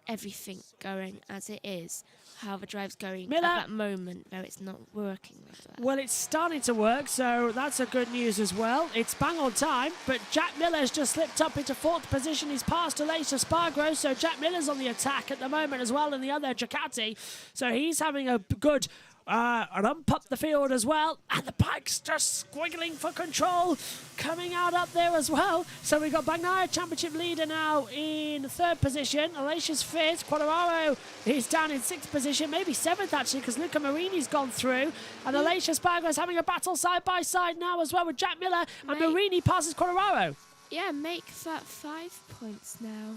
[SPEAKER 3] everything going as it is, how the drive's going
[SPEAKER 1] Miller.
[SPEAKER 3] at that moment, though it's not working like that.
[SPEAKER 1] Well, it's starting to work, so that's a good news as well. It's bang on time, but Jack Miller's just slipped up into 4th position. He's passed Aleix Espargaro, so Jack Miller's on the attack at the moment as well in the other Ducati. So he's having a good rump up the field as well, and the bike's just squiggling for control, coming out up there as well. So we've got Bagnia, championship leader now in 3rd position. Alecia's 5th. Quartararo is down in 6th position, maybe 7th actually, because Luca Marini's gone through. And Aleix Espargaro is having a battle side by side now as well with Jack Miller, and
[SPEAKER 3] Mate.
[SPEAKER 1] Marini passes Quartararo.
[SPEAKER 3] Yeah, make that 5 points now.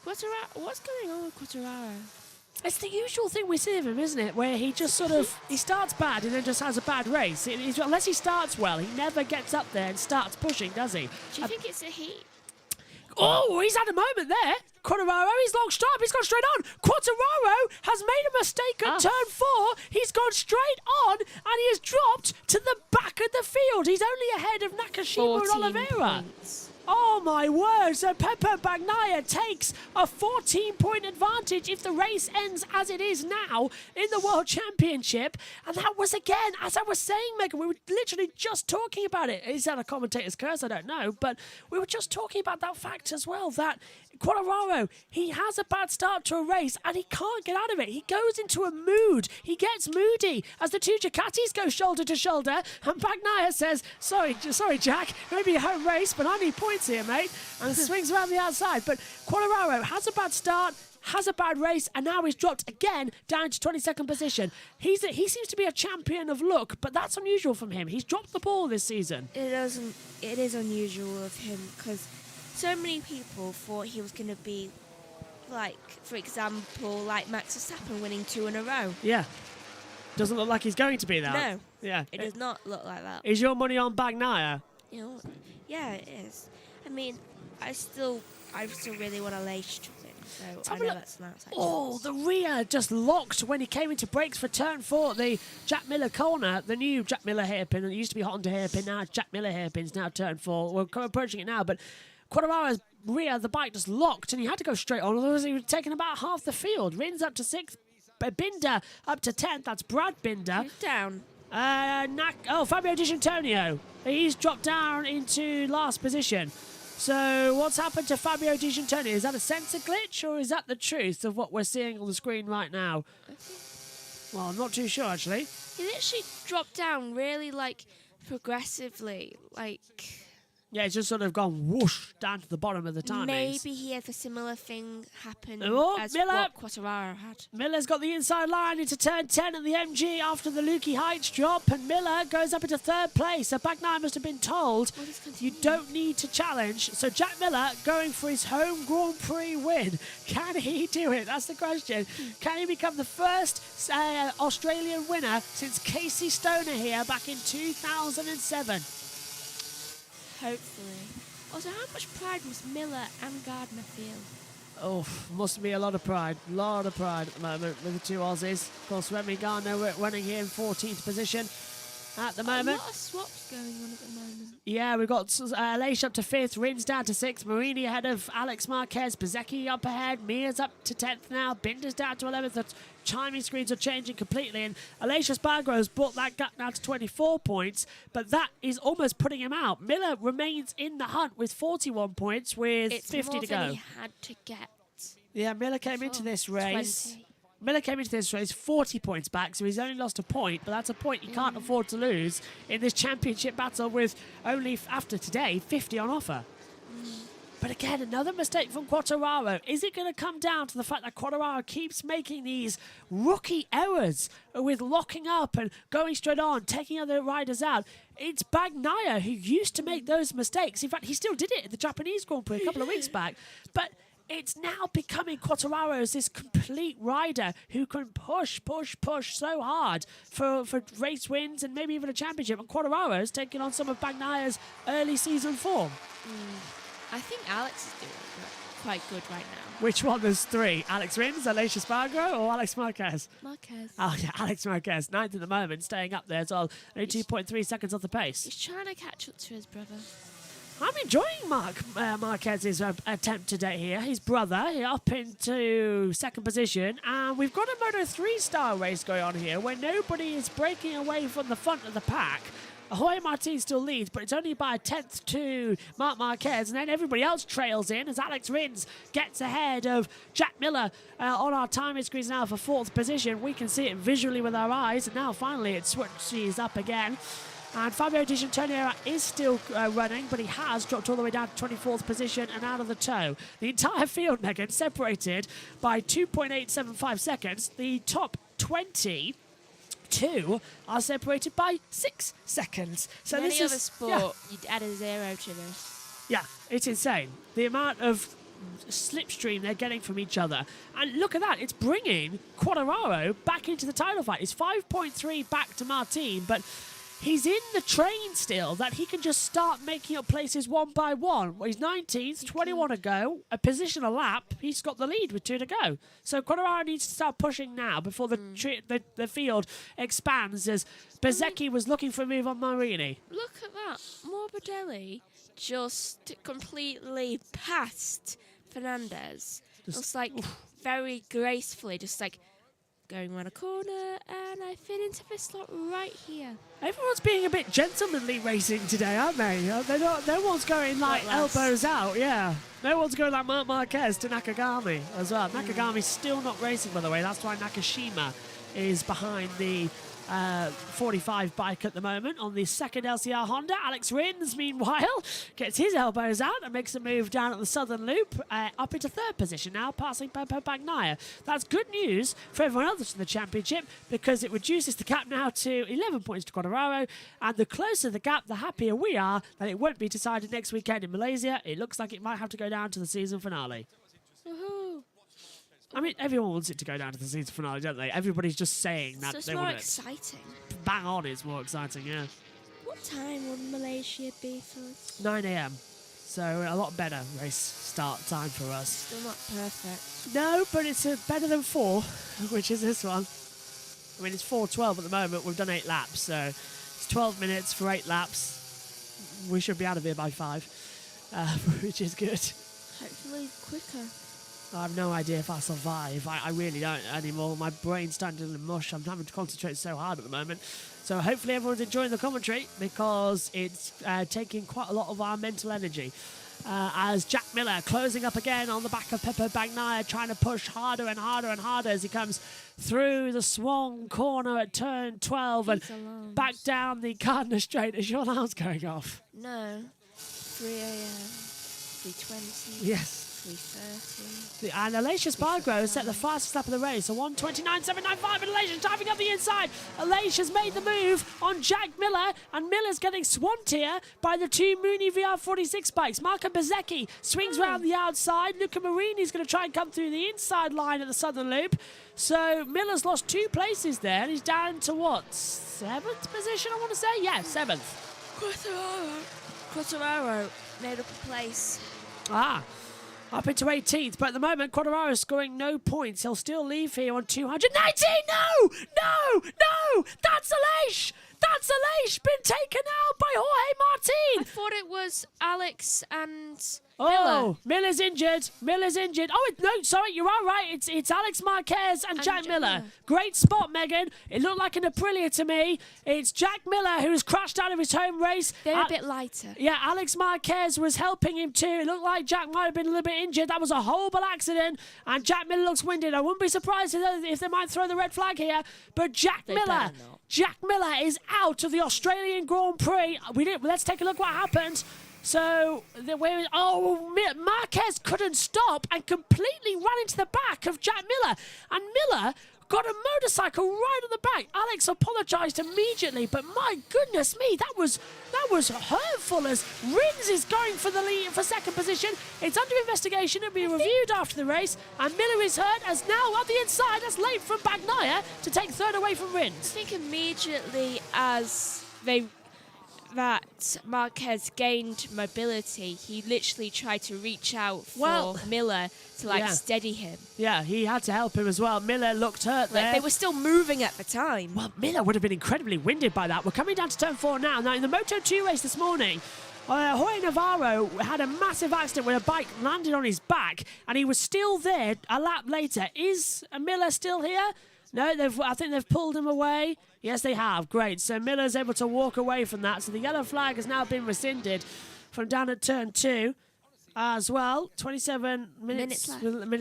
[SPEAKER 3] What's going on with Quartararo?
[SPEAKER 1] It's the usual thing we see of him, isn't it? Where he just sort of, he starts bad and then just has a bad race. Unless he starts well, he never gets up there and starts pushing, does he?
[SPEAKER 3] Do you think it's the heat?
[SPEAKER 1] Oh, he's had a moment there. Quartararo, he's long stop. He's gone straight on. Quartararo has made a mistake at turn 4. He's gone straight on and he has dropped to the back of the field. He's only ahead of Nakashima and
[SPEAKER 3] 14
[SPEAKER 1] Oliveira.
[SPEAKER 3] points.
[SPEAKER 1] Oh my word, so Pepe Bagnaia takes a 14-point advantage if the race ends as it is now in the World Championship. And that was, again, as I was saying, Megan, we were literally just talking about it. Is that a commentator's curse? I don't know. But we were just talking about that fact as well, that Quartararo, he has a bad start to a race and he can't get out of it. He goes into a mood. He gets moody as the two Ducatis go shoulder to shoulder. And Bagnaia says, sorry, Jack, maybe a home race, but I need points here, mate. And swings around the outside. But Quartararo has a bad start, has a bad race, and now he's dropped again down to 22nd position. He seems to be a champion of luck, but that's unusual from him. He's dropped the ball this season.
[SPEAKER 3] It is unusual of him because so many people thought he was going to be like, for example, like Max Verstappen winning 2 in a row.
[SPEAKER 1] Yeah. Doesn't look like he's going to be that.
[SPEAKER 3] No.
[SPEAKER 1] Yeah.
[SPEAKER 3] It does not look like that.
[SPEAKER 1] Is your money on Bagnaia?
[SPEAKER 3] You know, yeah, it is. I mean, I still really want Aleix to win, so I know that's an outside
[SPEAKER 1] Oh,
[SPEAKER 3] chance.
[SPEAKER 1] the rear just locked when he came into brakes for turn 4. The Jack Miller corner, the new Jack Miller hairpin. It used to be Honda hairpin, now it's Jack Miller hairpins, now turn 4. We're approaching it now, but Quartararo's rear, the bike just locked, and he had to go straight on, otherwise he was taking about half the field. Rins up to 6th, Binder up to 10th. That's Brad Binder.
[SPEAKER 3] Who's down?
[SPEAKER 1] Fabio Di Giannantonio. He's dropped down into last position. So what's happened to Fabio Di Giannantonio? Is that a sensor glitch, or is that the truth of what we're seeing on the screen right now? Well, I'm not too sure, actually.
[SPEAKER 3] He literally dropped down really, like, progressively, like...
[SPEAKER 1] Yeah, it's just sort of gone whoosh down to the bottom of the timings.
[SPEAKER 3] Maybe he had a similar thing happen as
[SPEAKER 1] Miller.
[SPEAKER 3] what Quartararo had.
[SPEAKER 1] Miller's got the inside line into turn 10 at the MG after the Lukey Heights drop, and Miller goes up into 3rd place. So Bagnaia must have been told you don't need to challenge. So Jack Miller going for his home Grand Prix win. Can he do it? That's the question. Can he become the first Australian winner since Casey Stoner here back in 2007?
[SPEAKER 3] Hopefully. Also, how much pride must Miller and Gardner feel?
[SPEAKER 1] Oh, must be a lot of pride. A lot of pride at the moment with the two Aussies. Of course, Remy Gardner running here in 14th position at the moment.
[SPEAKER 3] A lot of swaps going on at the moment.
[SPEAKER 1] Yeah, we've got Aleix up to 5th, Rins down to 6th, Marini ahead of Alex Marquez, Bezecchi up ahead, Mia's up to 10th now, Binder's down to 11th. The timing screens are changing completely, and Aleix Espargaro's brought that gap down to 24 points, but that is almost putting him out. Miller remains in the hunt with 41 points with
[SPEAKER 3] It's
[SPEAKER 1] 50
[SPEAKER 3] more
[SPEAKER 1] to
[SPEAKER 3] than
[SPEAKER 1] go.
[SPEAKER 3] he had to get.
[SPEAKER 1] Yeah, Miller came into this race.
[SPEAKER 3] 20.
[SPEAKER 1] Miller came into this race 40 points back, so he's only lost a point, but that's a point you can't afford to lose in this championship battle with only, after today, 50 on offer. But again, another mistake from Quartararo. Is it going to come down to the fact that Quartararo keeps making these rookie errors with locking up and going straight on, taking other riders out? It's Bagnaia who used to make those mistakes. In fact, he still did it at the Japanese Grand Prix a couple of weeks back. But it's now becoming Quartararo as this complete rider who can push so hard for race wins and maybe even a championship. And Quartararo's taking on some of Bagnia's early season form.
[SPEAKER 3] I think Alex is doing quite good right now.
[SPEAKER 1] Which one? There's three. Alex Rins, Aleix Espargaro, or Alex Marquez?
[SPEAKER 3] Marquez.
[SPEAKER 1] Oh, yeah, Alex Marquez, 9th at the moment, staying up there as well. Only 2.3 seconds off the pace.
[SPEAKER 3] He's trying to catch up to his brother.
[SPEAKER 1] I'm enjoying Marquez's attempt today here. His brother up into second position. And we've got a Moto3 style race going on here where nobody is breaking away from the front of the pack. Jorge Martin still leads, but it's only by a 10th to Marc Marquez, and then everybody else trails in as Alex Rins gets ahead of Jack Miller on our timing screens now for 4th position. We can see it visually with our eyes, and now finally it switches up again. And Fabio Di Giannantonio is still running, but he has dropped all the way down to 24th position and out of the tow. The entire field, Megan, separated by 2.875 seconds. The top 22 are separated by 6 seconds. So
[SPEAKER 3] in
[SPEAKER 1] this
[SPEAKER 3] any
[SPEAKER 1] is
[SPEAKER 3] other sport, you'd add a 0 to this.
[SPEAKER 1] Yeah, it's insane. The amount of slipstream they're getting from each other. And look at that, it's bringing Quartararo back into the title fight. It's 5.3 back to Martin, but he's in the train still that he can just start making up places one by one. Well, he's 19th, 21 to go, a position a lap. He's got the lead with 2 to go. So Quartararo needs to start pushing now before the field expands as Bezzecchi was looking for a move on Marini.
[SPEAKER 3] Look at that. Morbidelli just completely passed Fernandez. Just like very gracefully, just like going around a corner, and I fit into this slot right here.
[SPEAKER 1] Everyone's being a bit gentlemanly racing today, aren't they? No one's going like elbows out, yeah. No one's going like Marc Marquez to Nakagami as well. Nakagami's still not racing, by the way. That's why Nakashima is behind the 45 bike at the moment on the second LCR Honda. Alex Rins, meanwhile, gets his elbows out and makes a move down at the southern loop, up into 3rd position now, passing Bagnia. That's good news for everyone else in the championship because it reduces the gap now to 11 points to Quartararo, and the closer the gap, the happier we are that it won't be decided next weekend in Malaysia. It looks like it might have to go down to the season finale.
[SPEAKER 3] Woohoo!
[SPEAKER 1] I mean, everyone wants it to go down to the season finale, don't they? Everybody's just saying that
[SPEAKER 3] So it's
[SPEAKER 1] they
[SPEAKER 3] more
[SPEAKER 1] want
[SPEAKER 3] exciting.
[SPEAKER 1] it. Bang on, it's more exciting, yeah.
[SPEAKER 3] What time will Malaysia be for us?
[SPEAKER 1] 9 a.m. So a lot better race start time for us.
[SPEAKER 3] Still not perfect.
[SPEAKER 1] No, but it's better than 4, which is this one. I mean, it's 4:12 at the moment. We've done 8 laps, so it's 12 minutes for 8 laps. We should be out of here by 5, which is good.
[SPEAKER 3] Hopefully quicker.
[SPEAKER 1] I have no idea if I survive. I really don't anymore. My brain's starting to mush. I'm having to concentrate so hard at the moment. So hopefully everyone's enjoying the commentary because it's taking quite a lot of our mental energy. As Jack Miller closing up again on the back of Pepe Bagnia, trying to push harder and harder and harder as he comes through the Swan corner at turn 12 and back down the Gardner Straight. Is your alarm's going off?
[SPEAKER 3] No. 3 a.m. 3:20.
[SPEAKER 1] Yes.
[SPEAKER 3] 3:30.
[SPEAKER 1] And Aleix Espargaro set the fastest lap of the race, so 1:29.795, and Aleix diving up the inside. Aleix has made the move on Jack Miller, and Miller's getting swamped here by the 2 Mooney VR46 bikes. Marco Bezzecchi swings round the outside. Luca Marini's going to try and come through the inside line at the southern loop. So Miller's lost 2 places there, and he's down to what, 7th position, I want to say? Yeah, 7th.
[SPEAKER 3] Quartararo made up a place.
[SPEAKER 1] Up into 18th, but at the moment, Quartararo is scoring no points. He'll still leave here on 219. No! That's Aleix! That's Aleix! Been taken out by Jorge Martin!
[SPEAKER 3] I thought it was Alex and
[SPEAKER 1] Oh, Miller's injured. Oh, no, sorry, you are right. It's Alex Marquez and Jack Miller. Great spot, Megan. It looked like an Aprilia to me. It's Jack Miller who's crashed out of his home race.
[SPEAKER 3] They're a bit lighter.
[SPEAKER 1] Yeah, Alex Marquez was helping him too. It looked like Jack might have been a little bit injured. That was a horrible accident, and Jack Miller looks winded. I wouldn't be surprised if they might throw the red flag here, but Jack Miller is out of the Australian Grand Prix. Let's take a look what happened. So, Marquez couldn't stop and completely ran into the back of Jack Miller. And Miller got a motorcycle right at the back. Alex apologised immediately, but my goodness me, that was that was hurtful as Rins is going for the lead for second position. It's under investigation. It'll be reviewed after the race. And Miller is hurt as now on the inside. That's late from Bagnia to take third away from
[SPEAKER 3] I
[SPEAKER 1] Rins.
[SPEAKER 3] think immediately as that Marquez gained mobility, he literally tried to reach out for Miller to steady him.
[SPEAKER 1] Yeah, he had to help him as well. Miller looked hurt there.
[SPEAKER 3] They were still moving at the time.
[SPEAKER 1] Well, Miller would have been incredibly winded by that. We're coming down to turn 4 now. Now, in the Moto2 race this morning, Jorge Navarro had a massive accident where a bike landed on his back, and he was still there a lap later. Is Miller still here? No, I think they've pulled him away. Yes, they have. Great. So Miller's able to walk away from that. So the yellow flag has now been rescinded from down at turn 2 as well. 27 minutes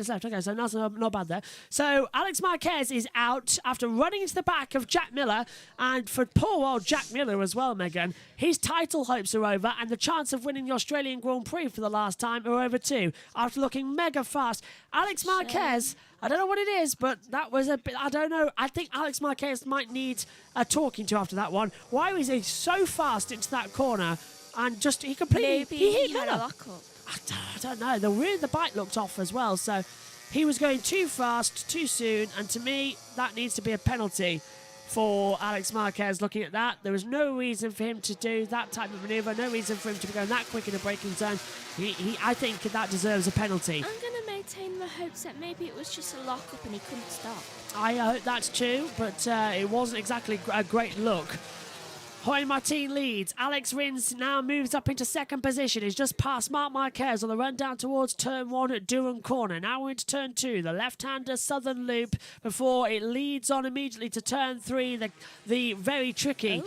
[SPEAKER 1] left. Okay, so not bad there. So Alex Marquez is out after running into the back of Jack Miller. And for poor old Jack Miller as well, Megan, his title hopes are over, and the chance of winning the Australian Grand Prix for the last time are over too, after looking mega fast. Alex Marquez, I don't know what it is, but that was a bit, I don't know. I think Alex Marquez might need a talking to after that one. Why was he so fast into that corner and just, he completely,
[SPEAKER 3] Maybe
[SPEAKER 1] he hit
[SPEAKER 3] he had
[SPEAKER 1] Miller.
[SPEAKER 3] a lock-up.
[SPEAKER 1] I don't know. The bike looked off as well, so he was going too fast, too soon, and to me, that needs to be a penalty for Alex Marquez. Looking at that, there was no reason for him to do that type of manoeuvre, no reason for him to be going that quick in a braking turn. I think that deserves a penalty.
[SPEAKER 3] I'm going to maintain my hopes that maybe it was just a lock-up and he couldn't stop.
[SPEAKER 1] I hope that's true, but it wasn't exactly a great look. Jorge Martin leads. Alex Rins now moves up into second position. He's just past Marc Marquez on the run down towards turn 1 at Durham Corner. Now we're into turn 2, the left-hander southern loop, before it leads on immediately to turn 3, the very tricky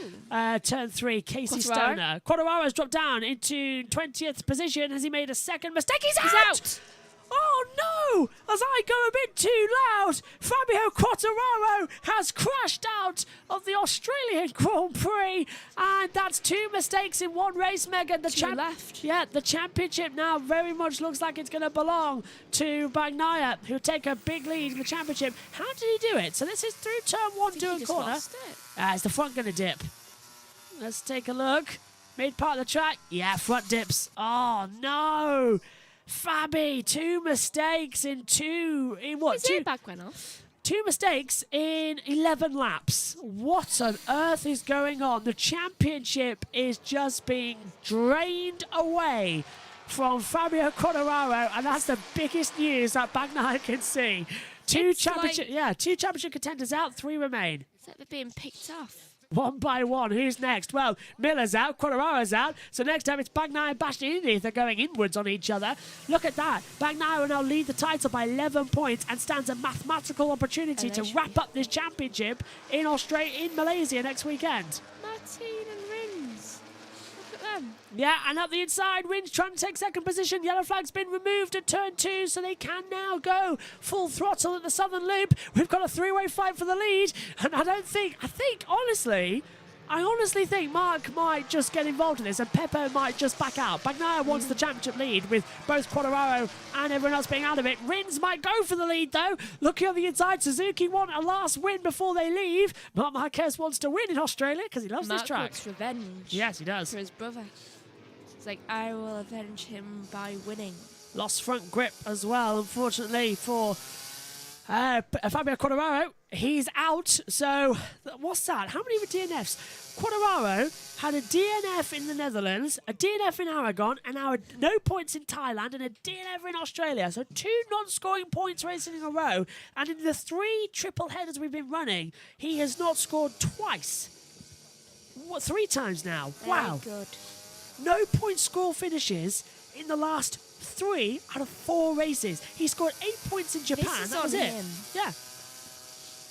[SPEAKER 1] turn 3, Casey Stoner. Quartararo's dropped down into 20th position. Has he made a second mistake? He's out! Oh no! As I go a bit too loud, Fabio Quartararo has crashed out of the Australian Grand Prix, and that's 2 mistakes in one race, Megan.
[SPEAKER 3] Two left.
[SPEAKER 1] Yeah, the championship now very much looks like it's going to belong to Bagnia, who'll take a big lead in the championship. How did he do it? So this is through turn 1 to a corner. Is the front going to dip? Let's take a look. Mid part of the track. Yeah, front dips. Oh no! Fabi, 2 mistakes in what?
[SPEAKER 3] His airbag went off.
[SPEAKER 1] 2 mistakes in 11 laps. What on earth is going on? The championship is just being drained away from Fabio Quartararo, and that's the biggest news that Bagnia can see. Two championship contenders out, 3 remain.
[SPEAKER 3] It's like they're being picked off.
[SPEAKER 1] One by one. Who's next? Well, Miller's out, Quartararo's out. So next time it's Bagnia and Bastianini. They're going inwards on each other. Look at that. Bagnia will now lead the title by 11 points and stands a mathematical opportunity to wrap up this championship in Malaysia next weekend.
[SPEAKER 3] Martin and Rins. Look at them.
[SPEAKER 1] Yeah, and up the inside, Rins trying to take second position. Yellow flag's been removed at turn 2, so they can now go full throttle at the southern loop. We've got a 3-way fight for the lead, and I honestly think Mark might just get involved in this, and Pepe might just back out. Bagnia wants the championship lead, with both Quartararo and everyone else being out of it. Rins might go for the lead, though. Looking on the inside, Suzuki want a last win before they leave. Marc Marquez wants to win in Australia because he loves this track.
[SPEAKER 3] Mark wants revenge.
[SPEAKER 1] Yes, he does.
[SPEAKER 3] For his brother. It's like, I will avenge him by winning.
[SPEAKER 1] Lost front grip as well, unfortunately, for Fabio Quartararo. He's out, so what's that? How many DNFs? Quartararo had a DNF in the Netherlands, a DNF in Aragon, and now no points in Thailand, and a DNF in Australia. So 2 non-scoring points racing in a row, and in the 3 triple headers we've been running, he has not scored twice. 3 times now. Wow.
[SPEAKER 3] Very good.
[SPEAKER 1] No point score finishes in the last 3 out of 4 races. He scored 8 points in Japan.
[SPEAKER 3] This is
[SPEAKER 1] that was
[SPEAKER 3] on
[SPEAKER 1] it.
[SPEAKER 3] him.
[SPEAKER 1] Yeah.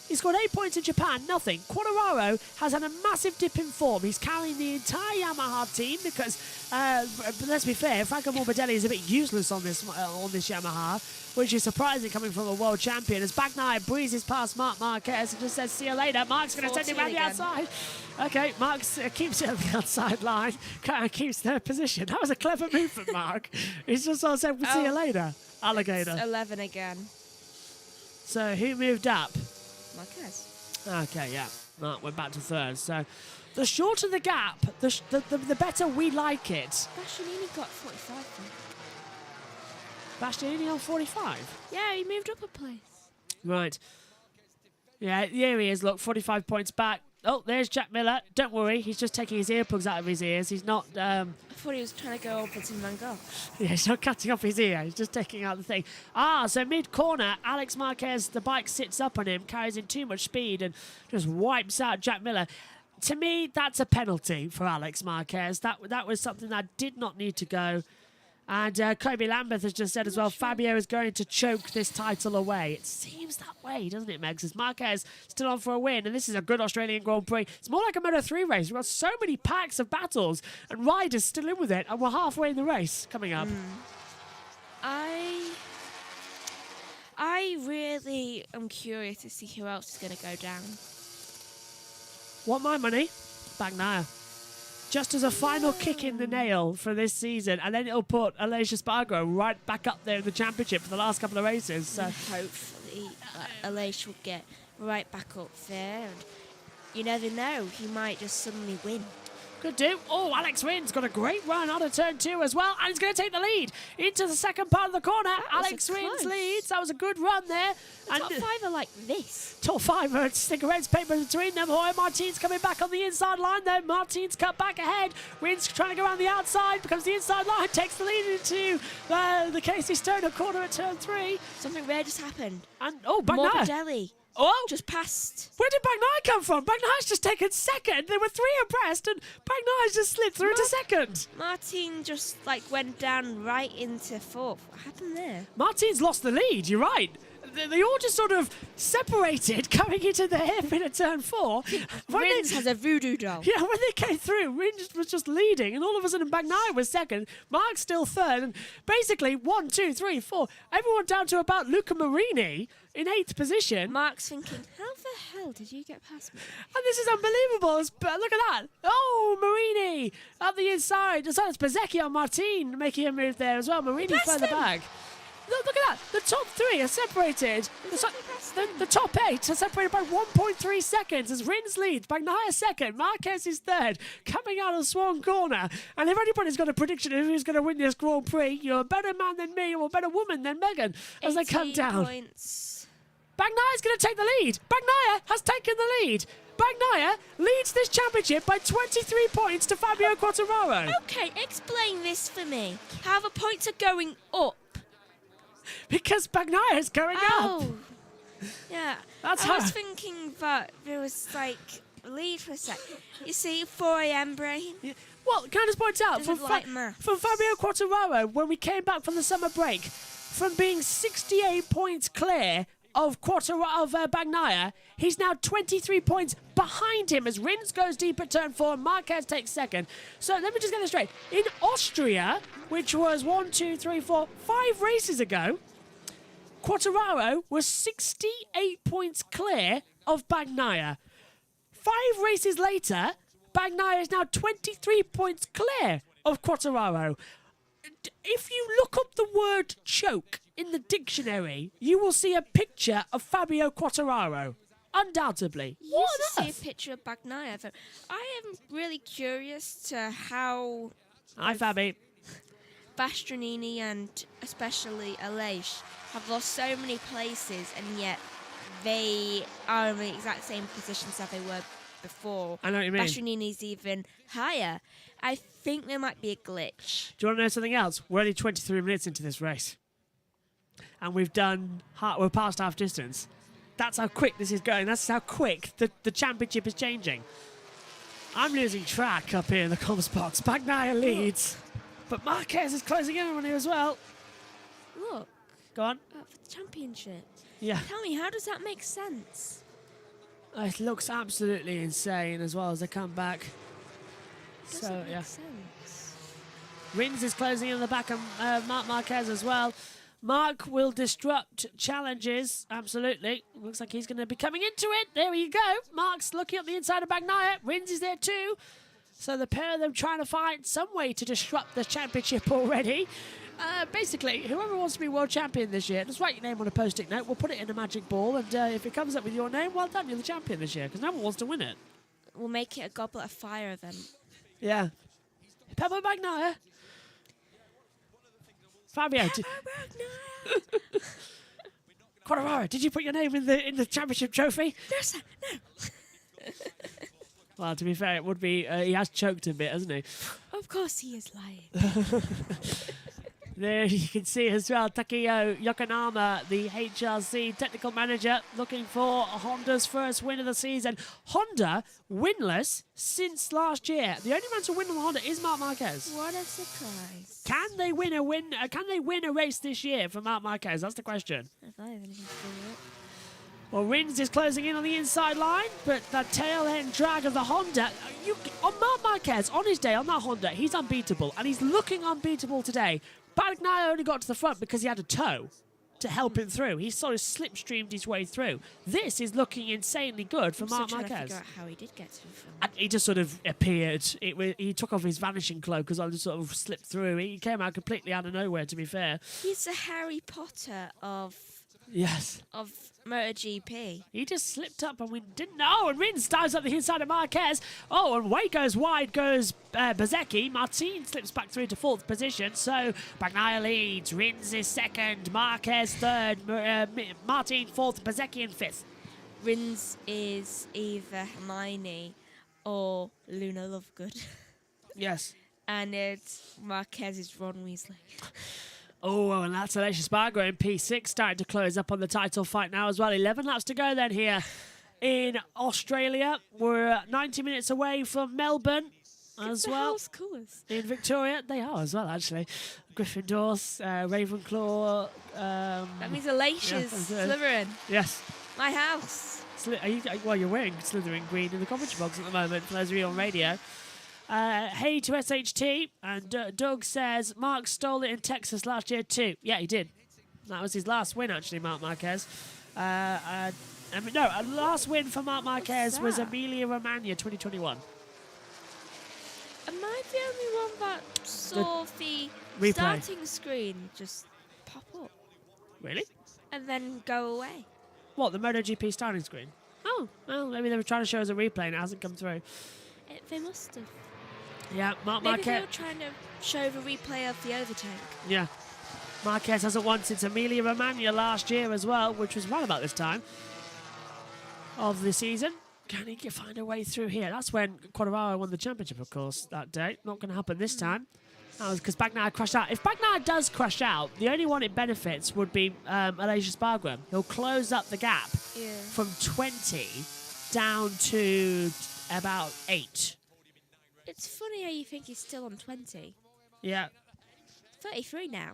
[SPEAKER 1] He scored 8 points in Japan, nothing. Quartararo has had a massive dip in form. He's carrying the entire Yamaha team because, let's be fair, Franco Morbidelli is a bit useless on this Yamaha, which is surprising coming from a world champion. As Bagnia breezes past Marc Marquez and just says, see you later. Marc's going to send him around the outside. Okay, Marc keeps it on the outside line, kind of keeps their position. That was a clever move from Marc. He's just sort of said, we'll see you later, alligator.
[SPEAKER 3] It's 11 again.
[SPEAKER 1] So who moved up?
[SPEAKER 3] Marquez.
[SPEAKER 1] Okay, yeah. Mark went back to third. So the shorter the gap, the better we like it.
[SPEAKER 3] Bastianini got 45.
[SPEAKER 1] Bastianini on 45.
[SPEAKER 3] Yeah, he moved up a place.
[SPEAKER 1] Right. Yeah, here he is. Look, 45 points back. Oh, there's Jack Miller. Don't worry, he's just taking his earplugs out of his ears. He's not...
[SPEAKER 3] I thought he was trying to go over to Van Gogh.
[SPEAKER 1] Yeah, he's not cutting off his ear. He's just taking out the thing. So mid-corner, Alex Marquez, the bike sits up on him, carries in too much speed and just wipes out Jack Miller. To me, that's a penalty for Alex Marquez. That was something that did not need to go. And Kobe Lambeth has just said as well, Fabio is going to choke this title away. It seems that way, doesn't it, Megs? As Marquez still on for a win, and this is a good Australian Grand Prix. It's more like a Moto3 race. We've got so many packs of battles and riders still in with it, and we're halfway in the race coming up.
[SPEAKER 3] I really am curious to see who else is going to go down.
[SPEAKER 1] Want my money? Bagnaia. Just as a final kick in the nail for this season, and then it'll put Aleix Espargaro right back up there in the championship for the last couple of races. So
[SPEAKER 3] Hopefully, Aleix will get right back up there. And you never know, he might just suddenly win.
[SPEAKER 1] could do. Oh, Alex Rins got a great run out of turn 2 as well, and he's going to take the lead into the second part of the corner. Alex Rins leads. That was a good run there.
[SPEAKER 3] The top 5 are like this.
[SPEAKER 1] Top 5 are cigarettes, paper between them. Oh, Martin's coming back on the inside line there. Martin's cut back ahead. Rins trying to go around the outside, becomes the inside line, takes the lead into the Casey Stoner corner at turn 3.
[SPEAKER 3] Something rare just happened.
[SPEAKER 1] And Bagnaia.
[SPEAKER 3] Morbidelli.
[SPEAKER 1] Oh!
[SPEAKER 3] Just passed.
[SPEAKER 1] Where did Bagnaia come from? Bagnaia's just taken second. There were 3 abreast, and Bagnaia's just slid through to second.
[SPEAKER 3] Martin just went down right into 4th. What happened there?
[SPEAKER 1] Martin's lost the lead, you're right. They all just sort of separated coming into the hairpin at turn 4.
[SPEAKER 3] Rins has a voodoo doll.
[SPEAKER 1] Yeah, when they came through, Rins was just leading, and all of a sudden Bagnaia was second, Mark's still third, and basically 1, 2, 3, 4, everyone down to about Luca Marini in 8th position.
[SPEAKER 3] Mark's thinking, how the hell did you get past me?
[SPEAKER 1] And this is unbelievable. Look at that. Oh, Marini up the inside. So it's Bezzecchi on Martin making a move there as well. Marini further back. Look at that. The top 3 are separated. The top 8 are separated by 1.3 seconds as Rins leads. Bagnaia second. Marquez is third. Coming out of Swan Corner. And if anybody's got a prediction of who's going to win this Grand Prix, you're a better man than me or a better woman than Megan as they come down.
[SPEAKER 3] Points.
[SPEAKER 1] Bagnaia's going to take the lead. Bagnaia has taken the lead. Bagnaia leads this championship by 23 points to Fabio Quartararo.
[SPEAKER 3] Okay, explain this for me. How the points are going up?
[SPEAKER 1] Because Bagnaia is going up.
[SPEAKER 3] Yeah.
[SPEAKER 1] That's
[SPEAKER 3] I was thinking that there was lead for a sec. You see, 4 a.m. brain.
[SPEAKER 1] Yeah. Well, can I just point out, from
[SPEAKER 3] maths.
[SPEAKER 1] Fabio Quartararo, when we came back from the summer break, from being 68 points clear of Bagnaia, he's now 23 points behind him as Rins goes deep at turn 4 and Marquez takes second. So let me just get this straight. In Austria, which was 1, 2, 3, 4, 5 races ago, Quartararo was 68 points clear of Bagnaia. 5 races later, Bagnaia is now 23 points clear of Quartararo. If you look up the word choke in the dictionary, you will see a picture of Fabio Quartararo. Undoubtedly.
[SPEAKER 3] You used to see a picture of Bagnaia. So I am really curious to how
[SPEAKER 1] Hi, Fabi.
[SPEAKER 3] Bastianini and especially Aleix have lost so many places, and yet they are in the exact same positions that they were before.
[SPEAKER 1] I know what you mean.
[SPEAKER 3] Bastianini's even higher. I think there might be a glitch.
[SPEAKER 1] Do you want to know something else? We're only 23 minutes into this race. And we're past half distance. That's how quick this is going. That's how quick the championship is changing. I'm losing track up here in the comms box. Bagnaia leads. But Marquez is closing in on him as well.
[SPEAKER 3] Look.
[SPEAKER 1] Go on.
[SPEAKER 3] For the championship.
[SPEAKER 1] Yeah.
[SPEAKER 3] Tell me, how does that make sense?
[SPEAKER 1] It looks absolutely insane as well as they come back.
[SPEAKER 3] Doesn't make sense.
[SPEAKER 1] Rins is closing in the back of Marc Marquez as well. Mark will disrupt challenges, absolutely. Looks like he's going to be coming into it. There you go. Mark's looking up the inside of Bagnaia. Rins is there too. So the pair of them trying to find some way to disrupt the championship already. Basically, whoever wants to be world champion this year, just write your name on a post-it note. We'll put it in a magic ball, and if it comes up with your name, well done, you're the champion this year, because no one wants to win it.
[SPEAKER 3] We'll make it a goblet of fire event.
[SPEAKER 1] Yeah. Pepper Bagnia. Fabio. Quartararo, did you put your name in the championship trophy?
[SPEAKER 3] No, sir, no.
[SPEAKER 1] Well, to be fair, it would be. He has choked a bit, hasn't he?
[SPEAKER 3] Of course he is lying.
[SPEAKER 1] There you can see as well, Takeyo Yokoyama, the HRC technical manager, looking for Honda's first win of the season. Honda winless since last year. The only man to win on Honda is Marc Marquez.
[SPEAKER 3] What a surprise.
[SPEAKER 1] Can they win a race this year for Marc Marquez? That's the question.
[SPEAKER 3] If I have anything to do with it.
[SPEAKER 1] Well, Rins is closing in on the inside line, but that tail end drag of the Honda. On Marc Marquez, on his day, on that Honda, he's unbeatable, and he's looking unbeatable today. Bagnia only got to the front because he had a toe to help him through. He sort of slipstreamed his way through. This is looking insanely good for Marc
[SPEAKER 3] I'm still trying to
[SPEAKER 1] Marquez.
[SPEAKER 3] figure out how he did get to the front.
[SPEAKER 1] And he just sort of appeared. He took off his vanishing cloak as I just sort of slipped through. He came out completely out of nowhere, to be fair.
[SPEAKER 3] He's the Harry Potter of
[SPEAKER 1] Yes.
[SPEAKER 3] MotoGP.
[SPEAKER 1] He just slipped up and we didn't know. And Rins dives up the inside of Marquez. Oh, and way goes wide goes Bezzecchi. Martin slips back through to 4th position. So Bagnia leads. Rins is 2nd. Marquez 3rd. Martin 4th. Bezzecchi in 5th.
[SPEAKER 3] Rins is either Hermione or Luna Lovegood.
[SPEAKER 1] Yes.
[SPEAKER 3] And it's Marquez's Ron Weasley.
[SPEAKER 1] Oh, and that's Aleix Espargaro in P6, starting to close up on the title fight now as well. 11 laps to go then here in Australia. We're 90 minutes away from Melbourne as well.
[SPEAKER 3] House colours.
[SPEAKER 1] In Victoria, they are as well, actually. Gryffindors, Ravenclaw.
[SPEAKER 3] That means Alecia's Slytherin.
[SPEAKER 1] Yes.
[SPEAKER 3] My house.
[SPEAKER 1] Well, you're wearing Slytherin green in the commentary box at the moment, for those of you on radio. Hey to SHT, and Doug says Mark stole it in Texas last year too. Yeah, he did. That was his last win, actually, Marc Marquez. Last win for Marc Marquez was Emilia Romagna 2021.
[SPEAKER 3] Am I the only one that saw the
[SPEAKER 1] replay.
[SPEAKER 3] starting screen just pop up
[SPEAKER 1] Really?
[SPEAKER 3] and then go away?
[SPEAKER 1] What, the MotoGP starting screen? Oh, well, maybe they were trying to show us a replay and it hasn't come through.
[SPEAKER 3] They must have.
[SPEAKER 1] Yeah, Marc
[SPEAKER 3] Maybe they
[SPEAKER 1] Marquez.
[SPEAKER 3] were trying to show the replay of the overtake.
[SPEAKER 1] Yeah. Marquez hasn't won since Emilia Romagna last year as well, which was right about this time of the season. Can he find a way through here? That's when Quartararo won the championship, of course, that day. Not going to happen this time. That was because Bagnia crashed out. If Bagnia does crash out, the only one it benefits would be Aleix Espargaro. He'll close up the gap from 20 down to about 8.
[SPEAKER 3] It's funny how you think he's still on 20.
[SPEAKER 1] Yeah.
[SPEAKER 3] 33 now.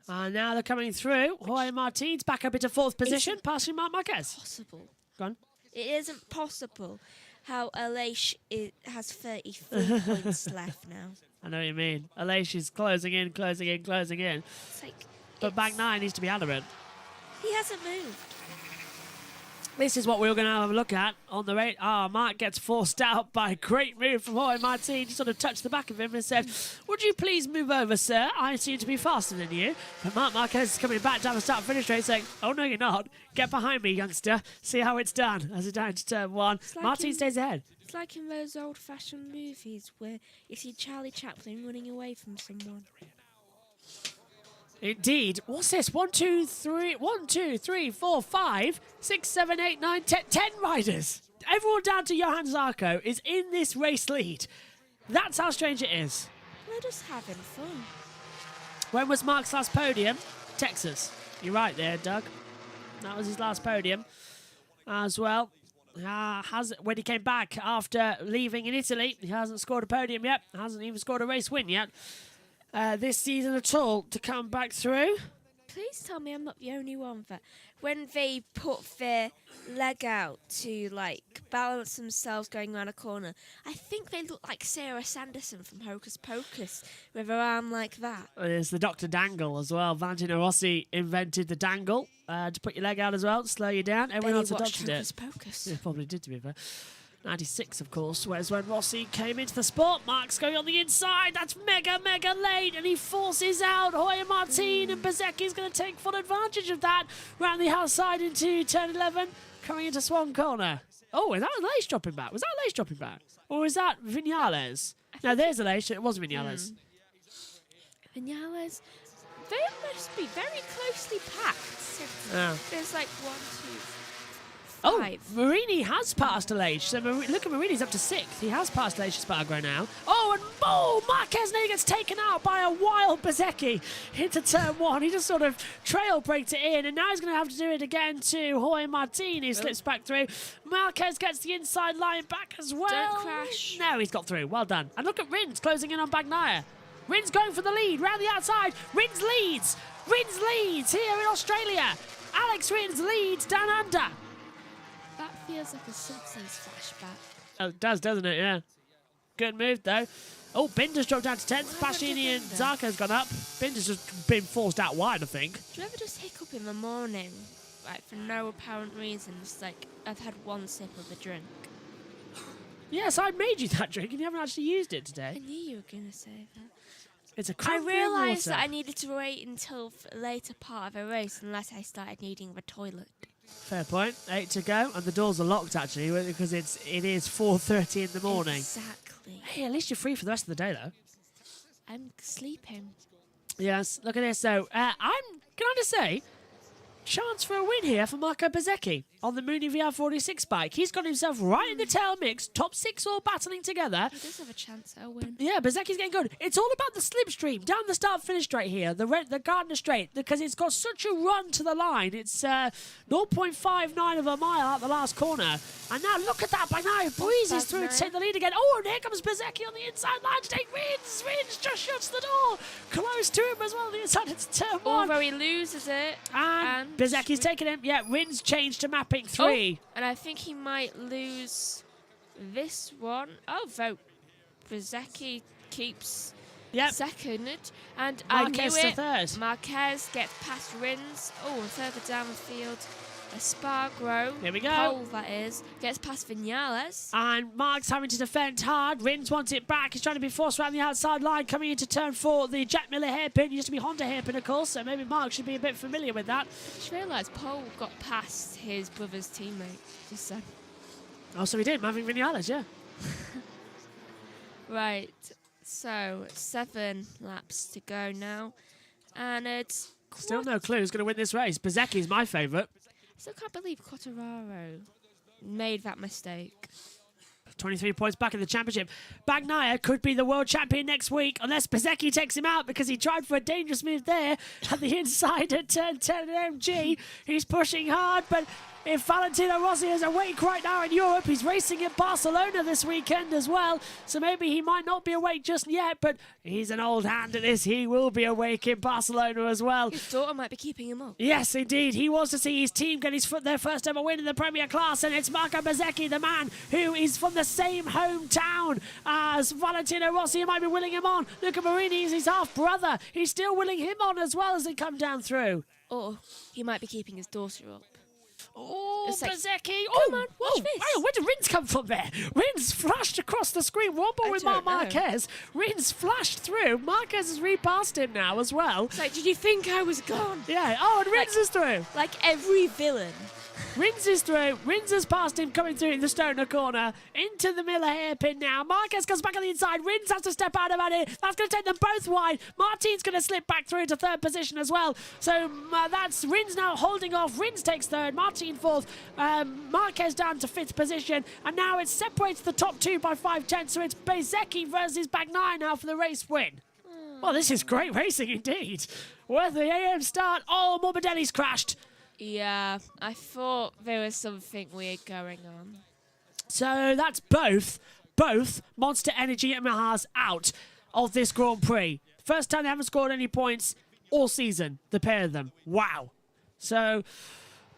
[SPEAKER 1] And now they're coming through. Jorge Martin's back up into 4th position, passing Marc Marquez.
[SPEAKER 3] Possible.
[SPEAKER 1] Go on.
[SPEAKER 3] It isn't possible how Aleix has 33 points left now.
[SPEAKER 1] I know what you mean. Aleix is closing in.
[SPEAKER 3] It's like,
[SPEAKER 1] But Bagnia needs to be adamant.
[SPEAKER 3] he hasn't moved.
[SPEAKER 1] This is what we were going to have a look at on the rate. Mark gets forced out by a great move from Jorge Martin. He sort of touched the back of him and said, would you please move over, sir? I seem to be faster than you. But Marc Marquez is coming back down the start-finish race saying, oh, no, you're not. Get behind me, youngster. See how it's done. As it's down to turn 1.
[SPEAKER 3] Like
[SPEAKER 1] Martin stays ahead.
[SPEAKER 3] It's like in those old-fashioned movies where you see Charlie Chaplin running away from someone.
[SPEAKER 1] Indeed. What's this? 1, 2, 3, 4, 5, 6, 7, 8, 9, 10 riders. Everyone down to Johan Zarco is in this race lead. That's how strange it is.
[SPEAKER 3] We're just having fun.
[SPEAKER 1] When was Mark's last podium? Texas. You're right there, Doug. That was his last podium as well. When he came back after leaving in Italy, he hasn't scored a podium yet. Hasn't even scored a race win yet. This season at all to come back through.
[SPEAKER 3] Please tell me I'm not the only one that when they put their leg out to like balance themselves going around a corner, I think they look like Sarah Sanderson from Hocus Pocus with her arm like that.
[SPEAKER 1] There's the Dr. Dangle as well. Valentino Rossi invented the dangle to put your leg out as well, to slow you down. Everyone else adopted it.
[SPEAKER 3] Hocus Pocus.
[SPEAKER 1] Yeah, probably did, to be fair. 96, of course, whereas when Rossi came into the sport. Mark's going on the inside. That's mega late, and he forces out Hoya Martin, and Bezecchi's going to take full advantage of that. Round the outside into turn 11, coming into Swan Corner. Oh, is that a Lace dropping back? Was that a Lace dropping back? Or is that Vinales? No, there's a Lace. It was Vinales.
[SPEAKER 3] Vinales, they must be very closely packed. There's like 1, 2, 5.
[SPEAKER 1] Oh, Marini has passed Aleix. So look at Marini's up to 6th. He has passed Aleix Spargro now. Oh, and Marquez nearly gets taken out by a wild Bezecchi into turn 1. He just sort of trail braked it in, and now he's going to have to do it again to Hoya Martin. He slips back through. Marquez gets the inside line back as well.
[SPEAKER 3] Don't crash.
[SPEAKER 1] No, he's got through. Well done. And look at Rins closing in on Bagnia. Rins going for the lead. Round the outside. Rins leads. Rins leads here in Australia. Alex Rins leads down under.
[SPEAKER 3] That feels like a Simpsons flashback.
[SPEAKER 1] Oh, it does, doesn't it? Yeah. Good move, though. Oh, Binder's dropped down to 10th. Pashini and Zarco's gone up. Binder's just been forced out wide, I think.
[SPEAKER 3] Do you ever just hiccup in the morning, like for no apparent reason? Just like, I've had one sip of a drink.
[SPEAKER 1] Yes, I made you that drink and you haven't actually used it
[SPEAKER 3] I
[SPEAKER 1] today.
[SPEAKER 3] knew you were going to say that.
[SPEAKER 1] It's a
[SPEAKER 3] I
[SPEAKER 1] cranberry
[SPEAKER 3] realised
[SPEAKER 1] water.
[SPEAKER 3] that I needed to wait until the later part of a race unless I started needing the toilet.
[SPEAKER 1] Fair point. 8 to go, and the doors are locked actually because it is 4:30 in the morning.
[SPEAKER 3] Exactly.
[SPEAKER 1] Hey, at least you're free for the rest of the day, though.
[SPEAKER 3] I'm sleeping.
[SPEAKER 1] Yes, look at this. So, can I just say, chance for a win here for Marco Bezecchi on the Mooney VR46 bike. He's got himself right in the tail mix, top 6 all battling together.
[SPEAKER 3] He does have a chance at a win.
[SPEAKER 1] Yeah, Bezecchi's getting good. It's all about the slipstream down the start-finish straight here, the Gardner Straight, because it's got such a run to the line. It's 0.59 of a mile out the last corner. And now look at that, by now he breezes through to take the lead again. Oh, and here comes Bezecchi on the inside line to take Rins. Rins just shuts the door. Close to him as well on the inside. It's turn 1.
[SPEAKER 3] Although he loses it.
[SPEAKER 1] And Bezecchi's taking him. Yeah, Rins changed to mapping 3.
[SPEAKER 3] And I think he might lose this one. Oh, vote. Bezecchi keeps second. And
[SPEAKER 1] Marquez
[SPEAKER 3] I knew
[SPEAKER 1] to
[SPEAKER 3] it.
[SPEAKER 1] 3rd.
[SPEAKER 3] Marquez gets past Rins. Oh, and further down the field. Espargro.
[SPEAKER 1] Here we go.
[SPEAKER 3] Pole, that is. Gets past Vinales.
[SPEAKER 1] And Mark's having to defend hard. Rins wants it back. He's trying to be forced around the outside line. Coming into turn 4, the Jack Miller hairpin. Used to be Honda hairpin, of course, so maybe Mark should be a bit familiar with that.
[SPEAKER 3] I just realised Pole got past his brother's teammate. Just said.
[SPEAKER 1] Oh, so he did. Maverick Vinales, yeah.
[SPEAKER 3] Right. So, 7 laps to go now. And it's...
[SPEAKER 1] Still no clue who's going to win this race. Bezecchi's my favourite.
[SPEAKER 3] Still can't believe Quartararo made that mistake.
[SPEAKER 1] 23 points back in the championship. Bagnia could be the world champion next week unless Bezecchi takes him out because he tried for a dangerous move there at the inside at turn 10 at MG. He's pushing hard, but if Valentino Rossi is awake right now in Europe, he's racing in Barcelona this weekend as well, so maybe he might not be awake just yet, but he's an old hand at this. He will be awake in Barcelona as well.
[SPEAKER 3] His daughter might be keeping him up.
[SPEAKER 1] Yes, indeed. He wants to see his team get their first ever win in the Premier Class, and it's Marco Bezecchi, the man who is from the same hometown as Valentino Rossi. He might be willing him on. Luca Marini is his half-brother. He's still willing him on as well as they come down through.
[SPEAKER 3] Or he might be keeping his daughter up.
[SPEAKER 1] Oh,
[SPEAKER 3] It's like,
[SPEAKER 1] Bezecchi.
[SPEAKER 3] come on, watch this.
[SPEAKER 1] Hang on, where did Rins come from there? Rins flashed across the screen. One ball
[SPEAKER 3] I
[SPEAKER 1] with
[SPEAKER 3] don't know.
[SPEAKER 1] Marquez. Rins flashed through. Marquez has repassed him now as well.
[SPEAKER 3] It's like, did you think I was gone?
[SPEAKER 1] Yeah. Oh, and Rins is through.
[SPEAKER 3] Like every villain.
[SPEAKER 1] Rins is through. Rins has passed him coming through in the Stoner corner. Into the Miller hairpin now. Marquez comes back on the inside. Rins has to step out of it. That's going to take them both wide. Martin's going to slip back through to 3rd position as well. So that's Rins now holding off. Rins takes 3rd. Martin 4th. Marquez down to 5th position. And now it separates the top 2 by 5/10. So it's Bezecchi versus Bagnia now for the race win. Well, this is great racing indeed. Worth the AM start. Oh, Morbidelli's crashed.
[SPEAKER 3] Yeah, I thought there was something weird going on.
[SPEAKER 1] So that's both Monster Energy Yamahas out of this Grand Prix. First time they haven't scored any points all season, the pair of them. Wow. So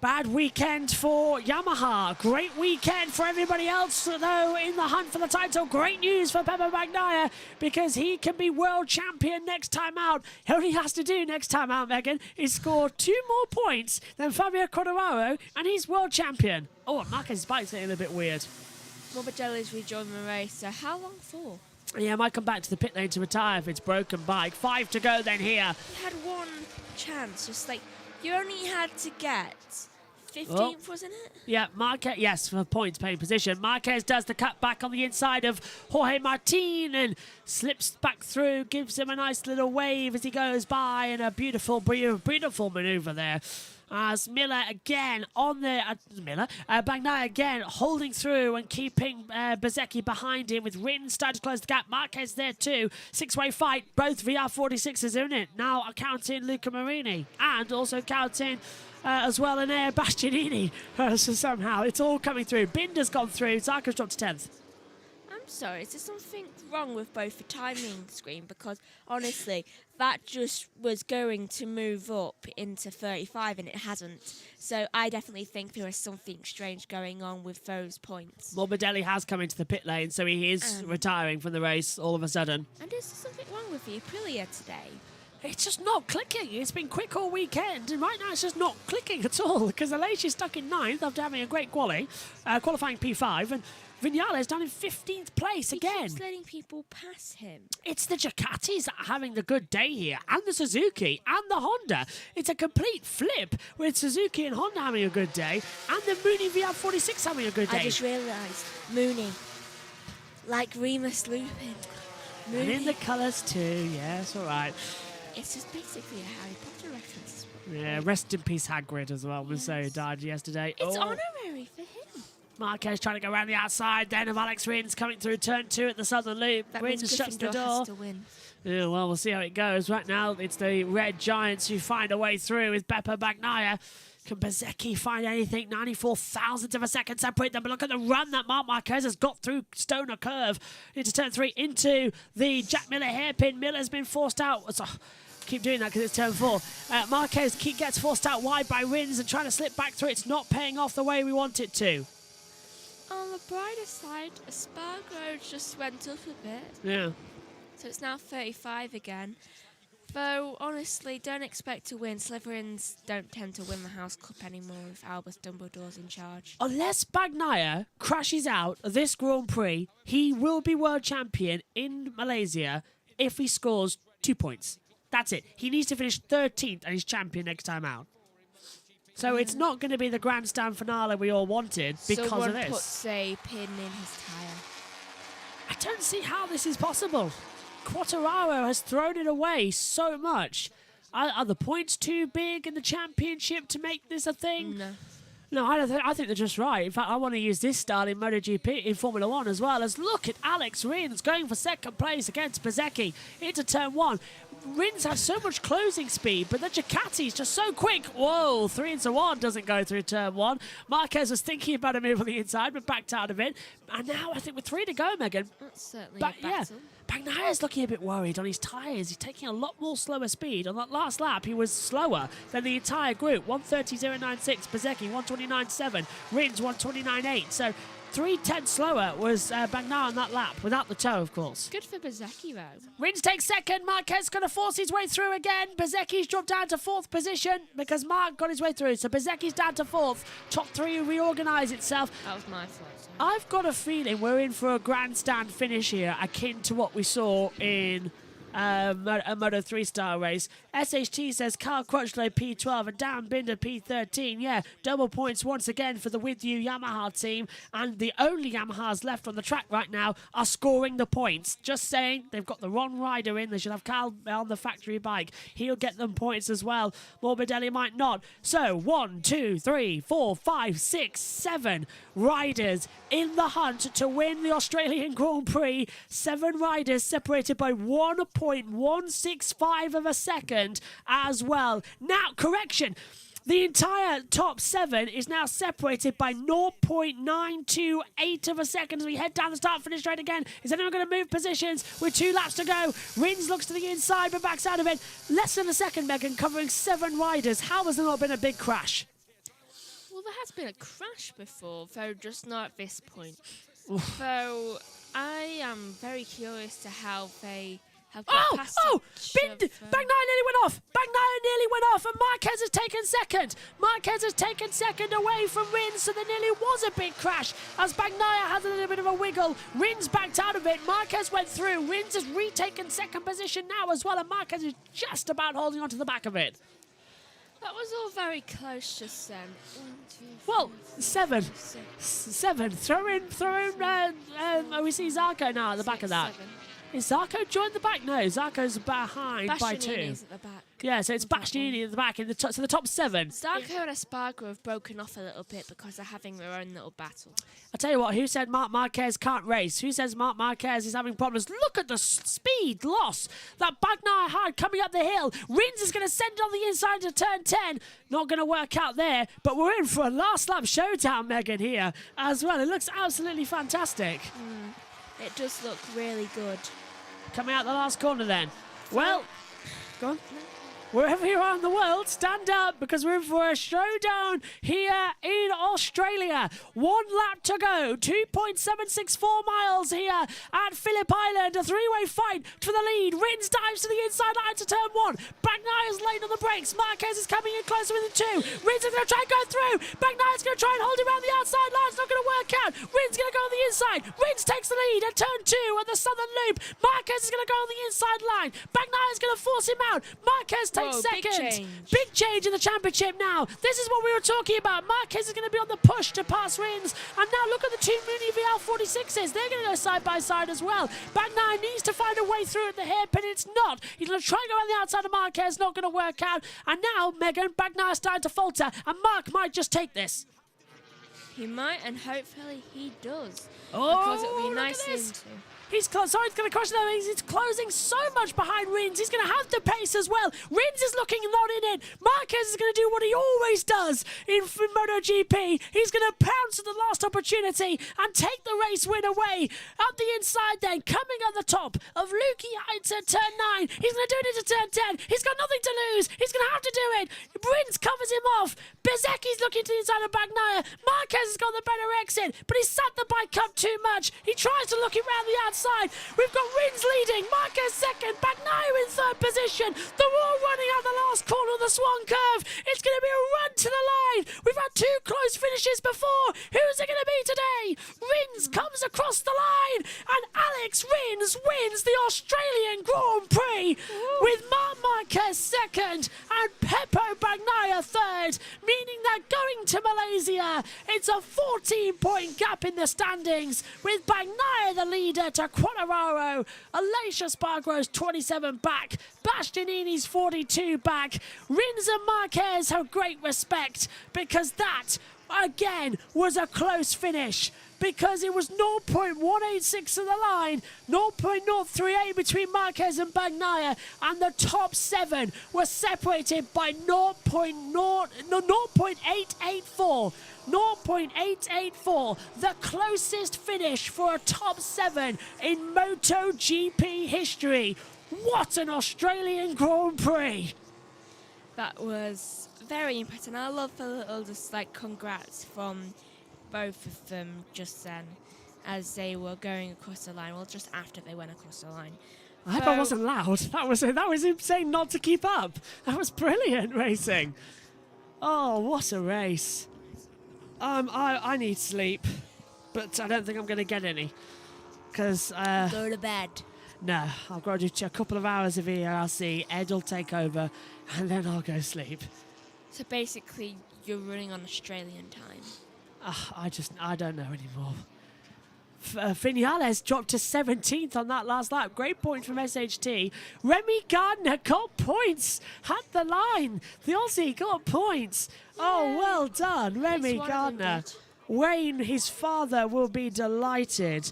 [SPEAKER 1] bad weekend for Yamaha. Great weekend for everybody else, though, in the hunt for the title. Great news for Pepe Bagnia because he can be world champion next time out. All he has to do next time out, Megan, is score 2 more points than Fabio Quartararo, and he's world champion. Oh, Marquez's bike's getting a little bit weird.
[SPEAKER 3] Morbidelli's rejoined the race, so how long for?
[SPEAKER 1] Yeah, might come back to the pit lane to retire if it's broken bike. 5 to go then here.
[SPEAKER 3] You had one chance, just like, you only had to get 15th, wasn't it?
[SPEAKER 1] Yeah, Marquez, yes, for points paying position. Marquez does the cut back on the inside of Jorge Martin and slips back through, gives him a nice little wave as he goes by, and a beautiful, beautiful manoeuvre there. As Miller again on the Bagnia again holding through and keeping Bezzecchi behind him, with Rins starting to close the gap. Marquez there too. 6-way fight. Both VR46s in it. Now counting Luca Marini and also counting as well Enea Bastianini. So somehow it's all coming through. Binder's gone through. Zarco's dropped to 10th.
[SPEAKER 3] I'm sorry, is there something wrong with both the timing screen? Because honestly, that just was going to move up into 35 and it hasn't. So I definitely think there is something strange going on with those points.
[SPEAKER 1] Morbidelli has come into the pit lane, so he is retiring from the race all of a sudden.
[SPEAKER 3] And is there something wrong with the Aprilia today?
[SPEAKER 1] It's just not clicking. It's been quick all weekend, and right now it's just not clicking at all, because Aleix is stuck in 9th after having a great qualifying P5, and Vignales down in 15th place again.
[SPEAKER 3] He keeps letting people pass him.
[SPEAKER 1] It's the Ducatis that are having the good day here, and the Suzuki, and the Honda. It's a complete flip with Suzuki and Honda having a good day, and the Mooney VR46 having a good day.
[SPEAKER 3] I just realised, Mooney, like Remus Lupin. Mooney.
[SPEAKER 1] And in the colours too, yes, all right.
[SPEAKER 3] It's just basically a Harry Potter reference.
[SPEAKER 1] Yeah, rest in peace Hagrid as well, was so died yesterday.
[SPEAKER 3] It's honorary for him.
[SPEAKER 1] Marquez trying to go around the outside then of Alex Rins coming through turn 2 at the southern loop.
[SPEAKER 3] That
[SPEAKER 1] Rins
[SPEAKER 3] means
[SPEAKER 1] shuts the
[SPEAKER 3] Gryffindor
[SPEAKER 1] door.
[SPEAKER 3] has to win.
[SPEAKER 1] Yeah, well, we'll see how it goes. Right now, it's the Red Giants who find a way through with Beppo Bagnaia. Can Bezzecchi find anything? 94 thousandths of a second separate them. But look at the run that Marc Marquez has got through Stoner Curve into turn 3 into the Jack Miller hairpin. Miller's been forced out. So, keep doing that because it's turn 4. Marquez gets forced out wide by Rins and trying to slip back through. It's not paying off the way we want it to.
[SPEAKER 3] On the brighter side, Espargaro just went up a bit.
[SPEAKER 1] Yeah.
[SPEAKER 3] So it's now 35 again. Though, honestly, don't expect to win. Slytherins don't tend to win the House Cup anymore if Albus Dumbledore's in charge.
[SPEAKER 1] Unless Bagnaia crashes out this Grand Prix, he will be world champion in Malaysia if he scores 2 points. That's it. He needs to finish 13th and he's champion next time out. So it's not going to be the grandstand finale we all wanted because
[SPEAKER 3] Someone
[SPEAKER 1] of this.
[SPEAKER 3] puts a pin in his tyre.
[SPEAKER 1] I don't see how this is possible. Quartararo has thrown it away so much. Are the points too big in the championship to make this a thing?
[SPEAKER 3] No.
[SPEAKER 1] No, I think they're just right. In fact, I want to use this style in MotoGP, in Formula 1 as well. As look at Alex Rins going for second place against Bezzecchi into turn 1. Rins has so much closing speed, but the Ducati's just so quick. Whoa, 3-1 doesn't go through turn 1. Marquez was thinking about a move on the inside, but backed out of it. And now I think with 3 to go, Megan.
[SPEAKER 3] That's certainly a battle.
[SPEAKER 1] Bagnaia's looking a bit worried on his tyres. He's taking a lot more slower speed. On that last lap, he was slower than the entire group. 130.096, Bezzecchi 129.7, Rins 129.8. So 3/10 slower was Bagnaia on that lap, without the toe, of course.
[SPEAKER 3] Good for Bezzecchi, though.
[SPEAKER 1] Rins takes second. Marquez going to force his way through again. Bezzecchi's dropped down to 4th position because Marc got his way through. So Bezzecchi's down to 4th. Top 3 reorganise itself.
[SPEAKER 3] That was my fault.
[SPEAKER 1] I've got a feeling we're in for a grandstand finish here, akin to what we saw in a Moto 3-star race. SHT says Carl Crutchlow P12 and Dan Binder P13. Yeah, double points once again for the With You Yamaha team. And the only Yamahas left on the track right now are scoring the points. Just saying, they've got the wrong rider in. They should have Carl on the factory bike. He'll get them points as well. Morbidelli might not. So 1, 2, 3, 4, 5, 6, 7 riders in the hunt to win the Australian Grand Prix. 7 riders separated by 1.165 of a second as well. Now, correction. The entire top 7 is now separated by 0.928 of a second as we head down the start-finish straight again. Is anyone going to move positions with 2 laps to go? Rins looks to the inside but backs out of it. Less than a second, Megan, covering 7 riders. How has there not been a big crash?
[SPEAKER 3] Well, there has been a crash before, though just not at this point. So I am very curious to how they have got past
[SPEAKER 1] Bagnaia nearly went off. Bagnaia nearly went off, and Marquez has taken second. Marquez has taken second away from Rins, so there nearly was a big crash as Bagnaia has a little bit of a wiggle. Rins backed out of it. Marquez went through. Rins has retaken second position now as well, and Marquez is just about holding on to the back of it.
[SPEAKER 3] That was all very close just then. 1, 2, 3,
[SPEAKER 1] Well, 7.
[SPEAKER 3] 6,
[SPEAKER 1] 7. Throw in. We see Zarco now at the back of that.
[SPEAKER 3] 7.
[SPEAKER 1] Is Zarco joined the back? No, Zarco's behind by 2.
[SPEAKER 3] Bastianini's at the back.
[SPEAKER 1] Yeah, so it's Bastianini at the back. So the top 7.
[SPEAKER 3] Zarco and Espargaro have broken off a little bit because they're having their own little battle.
[SPEAKER 1] I tell you what, who said Marc Marquez can't race? Who says Marc Marquez is having problems? Look at the speed loss that Bagnaia had coming up the hill. Rins is going to send it on the inside to turn 10. Not going to work out there, but we're in for a last lap showdown, Megan, here as well. It looks absolutely fantastic.
[SPEAKER 3] It does look really good.
[SPEAKER 1] Coming out the last corner then. Well, go on. Wherever you are in the world, stand up because we're in for a showdown here in Australia. 1 lap to go. 2.764 miles here at Phillip Island. A three-way fight for the lead. Rins dives to the inside line to turn 1. Bagnaia's late on the brakes. Marquez is coming in closer with the 2. Rins is going to try and go through. Bagnaia's going to try and hold him around the outside line. It's not going to work out. Rins going to go on the inside. Rins takes the lead at turn 2 at the southern loop. Marquez is going to go on the inside line. Bagnaia's going to force him out. Marquez takes second. Big change in the championship now. This is what we were talking about. Marquez is going to be on the push to pass Rins. And now look at the 2 Mooney VL46s. They're going to go side by side as well. Bagnaia needs to find a way through at the hairpin. It's not. He's going to try and go on the outside of Marquez. Not going to work out. And now, Megan, Bagnaia's starting to falter. And Mark might just take this.
[SPEAKER 3] He might, and hopefully he does.
[SPEAKER 1] Oh,
[SPEAKER 3] because it'll be
[SPEAKER 1] look
[SPEAKER 3] nice
[SPEAKER 1] at
[SPEAKER 3] and
[SPEAKER 1] this. He's going to crush them. He's closing so much behind Rins. He's going to have to pace as well. Rins is looking not in it. Marquez is going to do what he always does in MotoGP. He's going to pounce at the last opportunity and take the race win away. Up the inside then, coming at the top of Luki Heights at turn 9. He's going to do it into turn 10. He's got nothing to lose. He's going to have to do it. Rins covers him off. Bezecchi's looking to the inside of Bagnaia. Marquez has got the better exit, but he sat the bike up too much. He tries to look around the outside. We've got Rins leading, Marquez second, Bagnaia in third position. They're all running out the last corner of the Swan Curve. It's going to be a run to the line. We've had 2 close finishes before. Who's it going to be today? Rins comes across the line, and Alex Rins wins the Australian Grand Prix with Marc Marquez second and Peppo Bagnaia third, meaning that going to Malaysia, it's a 14-point gap in the standings with Bagnaia the leader to Quartararo, Aleix Espargaro's 27 back, Bastianini's 42 back. Rins and Marquez have great respect because that, again, was a close finish. Because it was 0.186 to the line, 0.038 between Marquez and Bagnaia, and the top 7 were separated by 0.884. 0.884, the closest finish for a top 7 in MotoGP history. What an Australian Grand Prix!
[SPEAKER 3] That was very impressive. I love the little just like congrats from both of them just then as they were going across the line. Well, just after they went across the line.
[SPEAKER 1] I hope I wasn't loud. That was insane not to keep up. That was brilliant racing. Oh, what a race. I need sleep, but I don't think I'm going to get any. Because
[SPEAKER 3] Go to bed.
[SPEAKER 1] no, I've got to do a couple of hours of ERC. Ed will take over, and then I'll go sleep.
[SPEAKER 3] So basically, you're running on Australian time.
[SPEAKER 1] I don't know anymore. Vinales dropped to 17th on that last lap. Great point from SHT. Remy Gardner got points at the line. The Aussie got points. Oh, well done, Remy Gardner. Wayne, his father, will be delighted.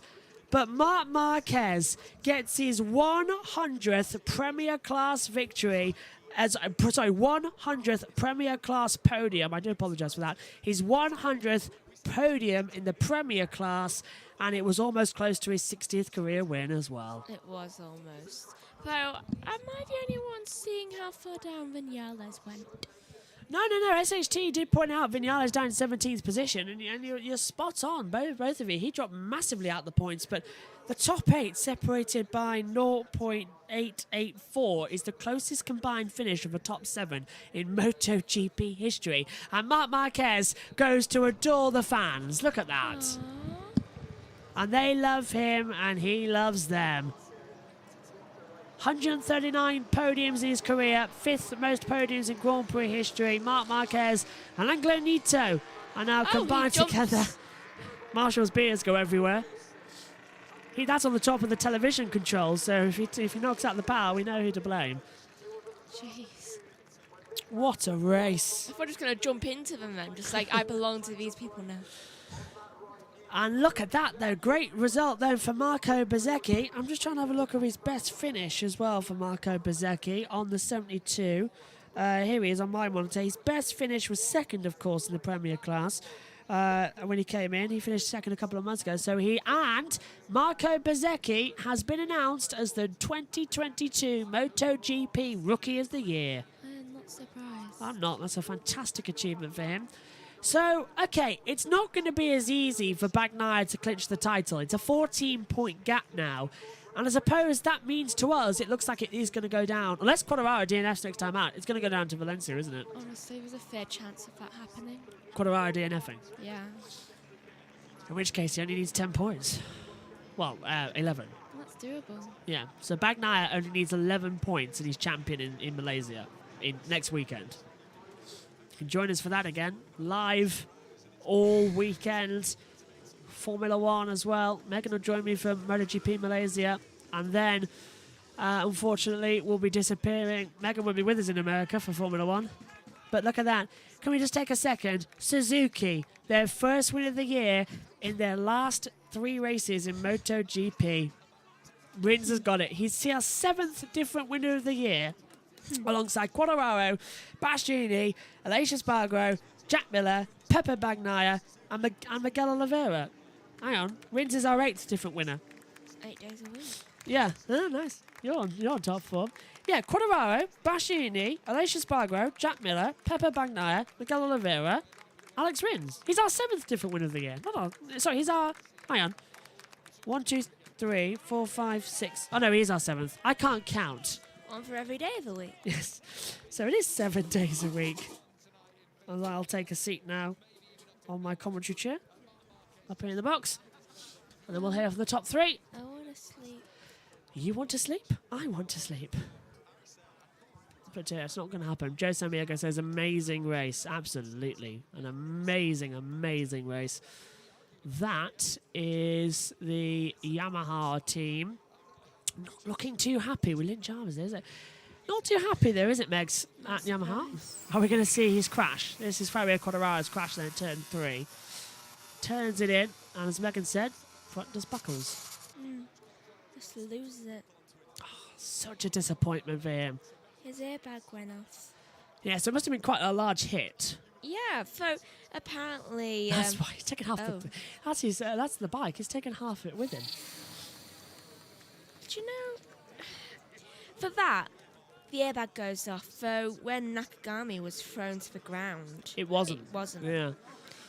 [SPEAKER 1] But Marc Marquez gets his 100th Premier Class victory. 100th Premier Class podium. I do apologise for that. His 100th podium in the Premier Class, and it was almost close to his 60th career win as well.
[SPEAKER 3] It was almost. So, am I the only one seeing how far down Vinales went?
[SPEAKER 1] No. SHT did point out Vinales down in 17th position, and you're spot on, both of you. He dropped massively out the points, but the top 8 separated by 0.884 is the closest combined finish of a top 7 in MotoGP history. And Marc Marquez goes to adore the fans. Look at that.
[SPEAKER 3] Aww.
[SPEAKER 1] And they love him, and he loves them. 139 podiums in his career, 5th most podiums in Grand Prix history. Marc Marquez and Angelo Nieto are now combined together. Marshall's beers go everywhere. That's on the top of the television controls, so if he knocks out the power, we know who to blame.
[SPEAKER 3] Jeez.
[SPEAKER 1] What a race.
[SPEAKER 3] If we're just going to jump into them then, just like, I belong to these people now.
[SPEAKER 1] And look at that, though. Great result, though, for Marco Bezzecchi. I'm just trying to have a look at his best finish as well for Marco Bezzecchi on the 72. Here he is on my monitor. His best finish was second, of course, in the Premier class. When he came in, he finished second a couple of months ago. And Marco Bezzecchi has been announced as the 2022 MotoGP Rookie of the Year.
[SPEAKER 3] I'm not surprised.
[SPEAKER 1] I'm not. That's a fantastic achievement for him. So, okay, it's not going to be as easy for Bagnia to clinch the title. It's a 14-point gap now. And I suppose that means to us, it looks like it is going to go down. Unless Quartararo DNFs next time out, it's going to go down to Valencia, isn't it?
[SPEAKER 3] Honestly, there's a fair chance of that happening.
[SPEAKER 1] Quartararo DNFing.
[SPEAKER 3] Yeah.
[SPEAKER 1] In which case, he only needs 10 points. Well, 11.
[SPEAKER 3] That's doable.
[SPEAKER 1] Yeah, so Bagnia only needs 11 points and he's champion in Malaysia next weekend. You can join us for that again, live all weekend. Formula One as well. Megan will join me for MotoGP Malaysia. And then, unfortunately, we'll be disappearing. Megan will be with us in America for Formula One. But look at that. Can we just take a second? Suzuki, their first win of the year in their last 3 races in MotoGP. Rins has got it. He's our 7th different winner of the year, alongside Quartararo, Bastianini, Aleix Espargaro, Jack Miller, Pepe Bagnaia, and Miguel Oliveira. Hang on, Rins is our 8th different winner.
[SPEAKER 3] 8 days a week.
[SPEAKER 1] Yeah, nice. You're on top form. Yeah, Quartararo, Bastianini, Aleix Espargaro, Jack Miller, Pepe Bagnaia, Miguel Oliveira, Alex Rins. He's our 7th different winner of the year. Sorry, he's our... Hang on. 1, 2, 3, 4, 5, 6. Oh, no, he is our 7th. I can't count.
[SPEAKER 3] One for every day of the week.
[SPEAKER 1] Yes. So it is 7 days a week. And I'll take a seat now on my commentary chair. Up here in the box. And then we'll head off the top 3.
[SPEAKER 3] I want to sleep.
[SPEAKER 1] You want to sleep? I want to sleep. But it's not going to happen. Joe Samiogo says amazing race. Absolutely. An amazing, amazing race. That is the Yamaha team. Not looking too happy with Lynn Chalmers, is it? Not too happy there, is it, Megs, at Yamaha? Are we going to see his crash? This is Fabio Quartararo's crash there in turn 3. Turns it in, and as Megan said, front does buckles.
[SPEAKER 3] Just loses it.
[SPEAKER 1] Such a disappointment for him.
[SPEAKER 3] His airbag went off.
[SPEAKER 1] Yeah, so it must have been quite a large hit.
[SPEAKER 3] Yeah, so apparently...
[SPEAKER 1] That's why he's taken half the... That's the bike. He's taken half of it with him.
[SPEAKER 3] Do you know... For that, the airbag goes off, though when Nakagami was thrown to the ground...
[SPEAKER 1] It wasn't.
[SPEAKER 3] It wasn't.
[SPEAKER 1] Yeah.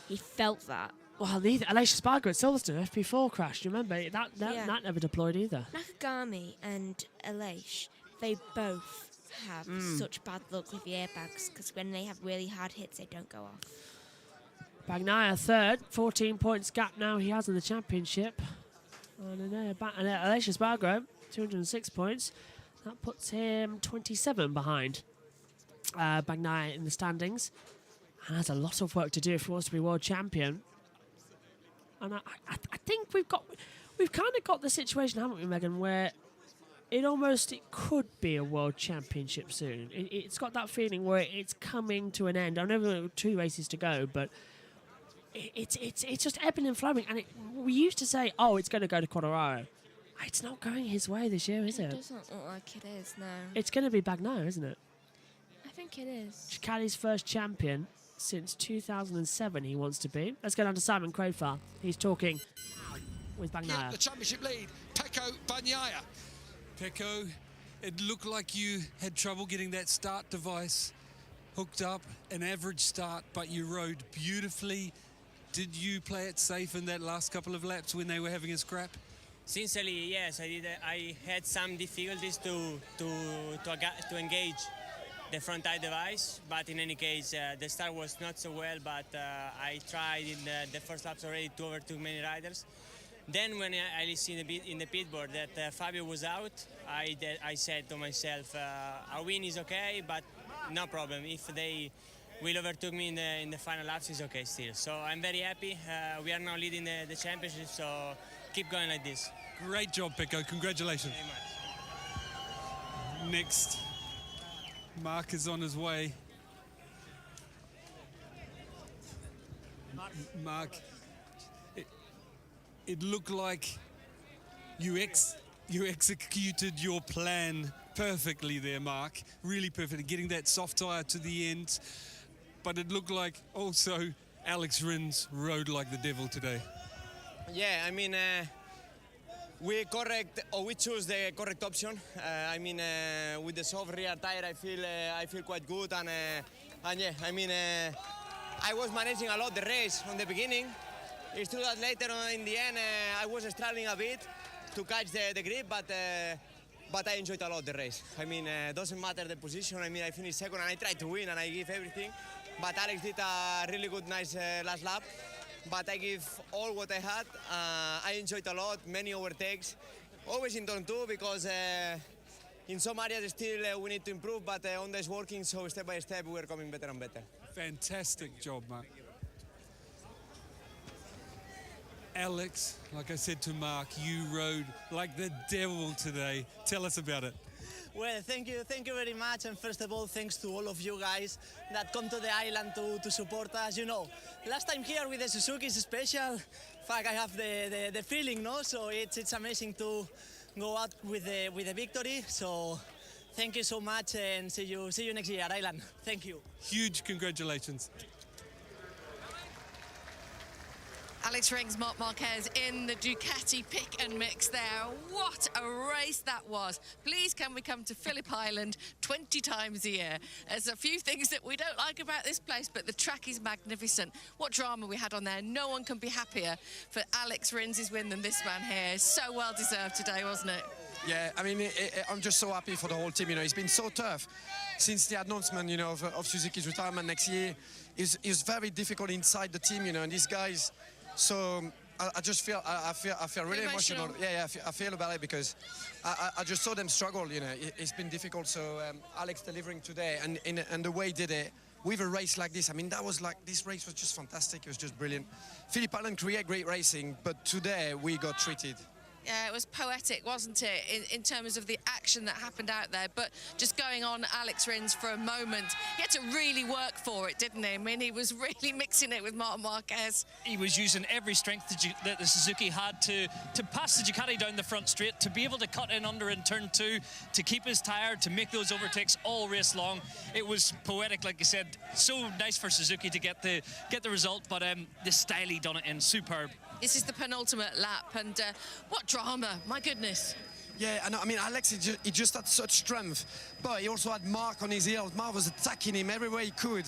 [SPEAKER 3] He felt that.
[SPEAKER 1] Well, neither. Aleix Espargaro at Silverstone, FP4 crash. Do you remember? That never deployed either.
[SPEAKER 3] Nakagami and Aleix, they both have such bad luck with the airbags because when they have really hard hits, they don't go off.
[SPEAKER 1] Bagnaia 3rd, 14 points gap now he has in the championship. And Aleix Espargaro, 206 points. That puts him 27 behind Bagnaia in the standings. And has a lot of work to do if he wants to be world champion. And I think we've kind of got the situation, haven't we, Megan, where it could be a world championship soon. It's got that feeling where it's coming to an end. I know there are 2 races to go, but it's just ebbing and flowing. And we used to say, oh, it's going to go to Quartararo. It's not going his way this year, is it?
[SPEAKER 3] It doesn't look like it is, no.
[SPEAKER 1] It's going to be Bagnaia, isn't it?
[SPEAKER 3] I think it is.
[SPEAKER 1] Ducati's first champion since 2007 he wants to be. Let's go down to Simon Crowfar. He's talking with Bagnaia.
[SPEAKER 2] The championship lead, Pecco Bagnaia.
[SPEAKER 8] Pecco, it looked like you had trouble getting that start device hooked up, an average start, but you rode beautifully. Did you play it safe in that last couple of laps when they were having a scrap?
[SPEAKER 9] Sincerely, yes, I did. I had some difficulties to engage the front tire device, but in any case, the start was not so well. But I tried in the first laps already to overtake many riders. Then when I see in the pit board that Fabio was out, I said to myself, our win is okay, but no problem. If they will overtook me in the final laps, it's okay still. So I'm very happy. We are now leading the championship, so keep going like this.
[SPEAKER 8] Great job, Pecco. Congratulations.
[SPEAKER 9] Very much.
[SPEAKER 8] Next, Mark is on his way. Mark, it looked like you executed your plan perfectly there, Mark. Really perfectly, getting that soft tyre to the end. But it looked like also Alex Rins rode like the devil today.
[SPEAKER 9] Yeah, I mean, we choose the correct option. With the soft rear tire, I feel quite good, and yeah, I mean, I was managing a lot the race on the beginning. It's true that later on in the end, I was struggling a bit to catch the grip, but I enjoyed a lot the race. I mean, doesn't matter the position. I mean, I finished second and I tried to win and I give everything. But Alex did a really good, nice last lap. But I give all what I had. I enjoyed a lot, many overtakes. Always in turn two because in some areas still we need to improve, but Honda is working, so step by step we're coming better and better.
[SPEAKER 8] Fantastic job, Mark. Alex, like I said to Mark, you rode like the devil today. Tell us about it.
[SPEAKER 10] Well, thank you very much, and first of all, thanks to all of you guys that come to the island to support us. You know, last time here with the Suzuki is special. Fuck, I have the feeling, no? So it's amazing to go out with the victory. So thank you so much, and see you next year, Island. Thank you.
[SPEAKER 8] Huge congratulations.
[SPEAKER 6] Alex Rins, Marc Marquez in the Ducati pick and mix there. What a race that was. Please can we come to Phillip Island 20 times a year? There's a few things that we don't like about this place, but the track is magnificent. What drama we had on there. No one can be happier for Alex Rins' win than this man here. So well deserved today, wasn't it?
[SPEAKER 7] Yeah, I mean, I'm just so happy for the whole team. You know, it's been so tough since the announcement, you know, of Suzuki's retirement next year. It was very difficult inside the team, you know, and these guys. So I just feel I feel really emotional. Yeah, I feel about it because I just saw them struggle. You know, it's been difficult. So Alex delivering today and the way he did it with a race like this. I mean, that was like this race was just fantastic. It was just brilliant. Phillip Island create great racing, but today we got treated.
[SPEAKER 6] Yeah, it was poetic, wasn't it, in terms of the action that happened out there. But just going on Alex Rins for a moment, he had to really work for it, didn't he? I mean, he was really mixing it with Marc Marquez.
[SPEAKER 11] He was using every strength that the Suzuki had to pass the Ducati down the front straight, to be able to cut in under in turn two, to keep his tyre, to make those overtakes all race long. It was poetic, like you said. So nice for Suzuki to get the result, but the style he done it in, superb.
[SPEAKER 6] This is the penultimate lap, and what drama, my goodness.
[SPEAKER 7] Yeah, I mean, Alex, he just had such strength, but he also had Mark on his heels. Mark was attacking him every way he could.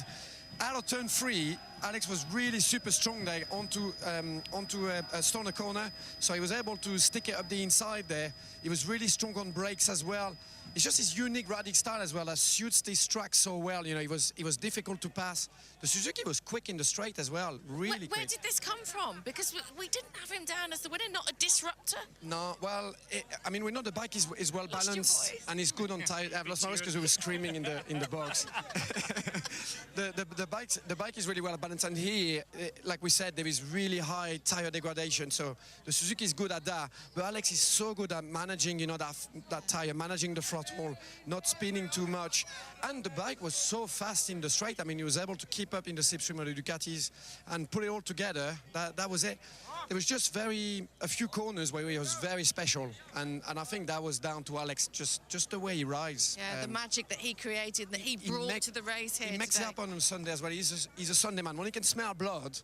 [SPEAKER 7] Out of turn 3, Alex was really super strong there onto a stoner corner, so he was able to stick it up the inside there. He was really strong on brakes as well. It's just his unique riding style as well that suits this track so well. You know, it was difficult to pass. The Suzuki was quick in the straight as well, really quick.
[SPEAKER 6] Where did this come from? Because we didn't have him down as the winner, not a disruptor.
[SPEAKER 7] No, well, I mean, we know the bike is well balanced and he's good on tire. I've lost my voice because we were screaming in the box. the bike is really well balanced, and here, like we said, there is really high tire degradation. So the Suzuki is good at that, but Alex is so good at managing, you know, that tire, managing the throttle, not spinning too much, and the bike was so fast in the straight. I mean, he was able to keep up in the slipstream of the Ducatis and put it all together. That was it. There was just a few corners where he was very special, and I think that was down to Alex, just the way he rides.
[SPEAKER 6] Yeah, the magic that he created, that he brought to the race here.
[SPEAKER 7] He makes it up on Sunday as well. He's a Sunday man. When he can smell blood,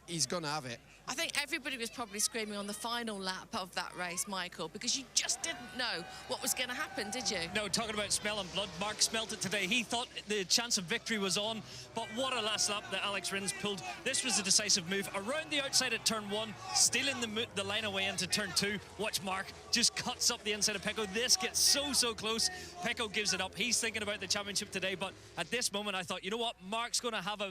[SPEAKER 7] he's going to have it.
[SPEAKER 6] I think everybody was probably screaming on the final lap of that race, Michael, because you just didn't know what was going to happen, did you?
[SPEAKER 11] No, talking about smelling blood, Mark smelt it today. He thought the chance of victory was on, but what a last lap that Alex Rins pulled. This was a decisive move around the outside at turn 1, stealing the line away into turn 2. Watch Mark just cuts up the inside of Pecco. This gets so close. Pecco gives it up. He's thinking about the championship today, but at this moment I thought, you know what, Mark's going to have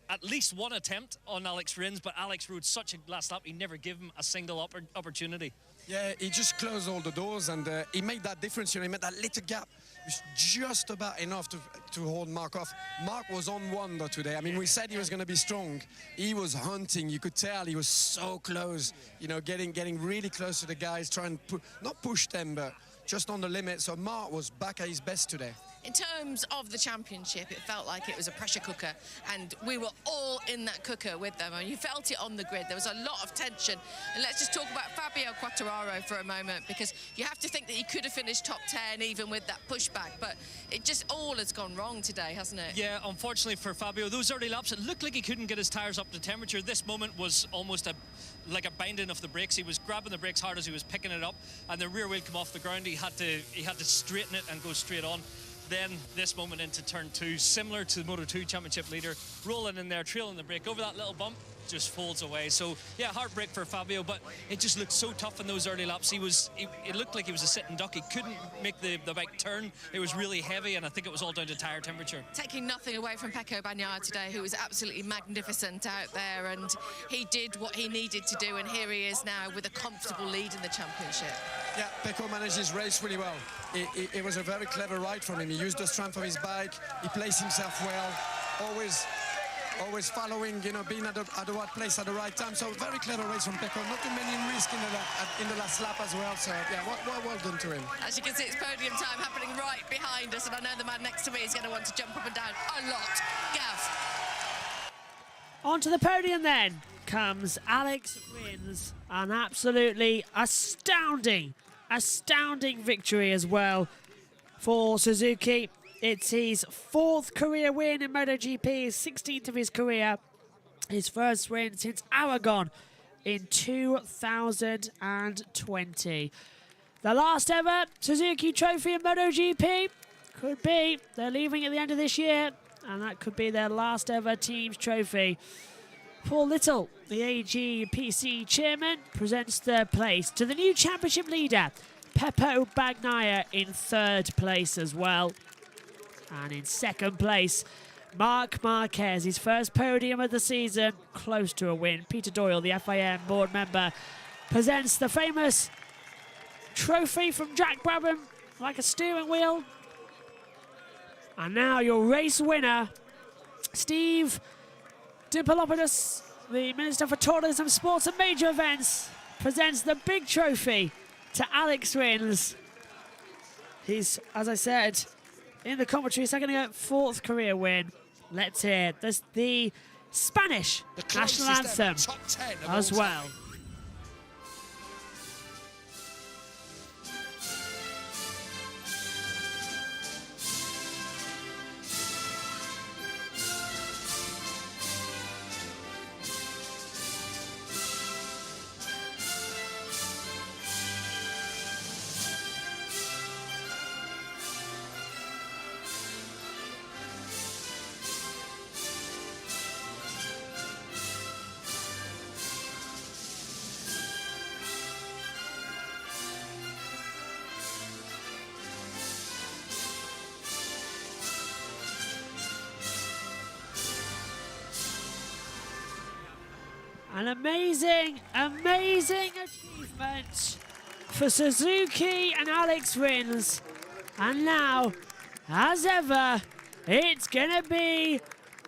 [SPEAKER 11] at least one attempt on Alex Rins, but Alex rode such a last lap, he never gave him a single opportunity.
[SPEAKER 7] Yeah, he just closed all the doors, and he made that difference. You know, he made that little gap. It was just about enough to hold Mark off. Mark was on one though today. I mean, we said he was going to be strong. He was hunting. You could tell he was so close. You know, getting really close to the guys, trying to not push them, but just on the limit. So Mark was back at his best today.
[SPEAKER 6] In terms of the championship, it felt like it was a pressure cooker, and we were all in that cooker with them. I mean, you felt it on the grid. There was a lot of tension. And let's just talk about Fabio Quartararo for a moment, because you have to think that he could have finished top 10 even with that pushback, but it just all has gone wrong today, hasn't it?
[SPEAKER 11] Yeah, unfortunately for Fabio, those early laps, it looked like he couldn't get his tyres up to temperature. This moment was almost like a binding of the brakes. He was grabbing the brakes hard as he was picking it up, and the rear wheel came off the ground. He had to straighten it and go straight on. Then this moment into turn 2, similar to the Moto2 Championship leader, rolling in there, trailing the brake over that little bump, just folds away. So yeah, heartbreak for Fabio, but it just looked so tough in those early laps. It looked like he was a sitting duck. He couldn't make the bike turn. It was really heavy, and I think it was all down to tyre temperature.
[SPEAKER 6] Taking nothing away from Pecco Bagnia today, who was absolutely magnificent out there, and he did what he needed to do, and here he is now with a comfortable lead in the championship.
[SPEAKER 7] Yeah, Pecco managed his race really well. It was a very clever ride from him. He used the strength of his bike. He placed himself well, always following, you know, being at the right place at the right time. So very clever race from Pecco. Not too many risks in the last lap as well. So yeah, well done to him.
[SPEAKER 6] As you can see, it's podium time happening right behind us, and I know the man next to me is going to want to jump up and down a lot. Gav.
[SPEAKER 1] Onto the podium then comes Alex Rins. An absolutely astounding victory as well for Suzuki. It's his 4th career win in MotoGP, his 16th of his career, his first win since Aragon in 2020. The last ever Suzuki trophy in MotoGP could be. They're leaving at the end of this year, and that could be their last ever team's trophy. Paul Little, the AGPC chairman, presents third place to the new championship leader, Pecco Bagnia, in 3rd place as well. And in 2nd place, Marc Marquez, his first podium of the season, close to a win. Peter Doyle, the FIM board member, presents the famous trophy from Jack Brabham, like a steering wheel. And now your race winner, Steve Diplopoulos, the Minister for Tourism, Sports and Major Events, presents the big trophy to Alex Rins. He's, as I said, in the commentary, second 4th career win. Let's hear this, the Spanish national anthem as well. An amazing achievement for Suzuki and Alex Rins. And now, as ever, it's gonna be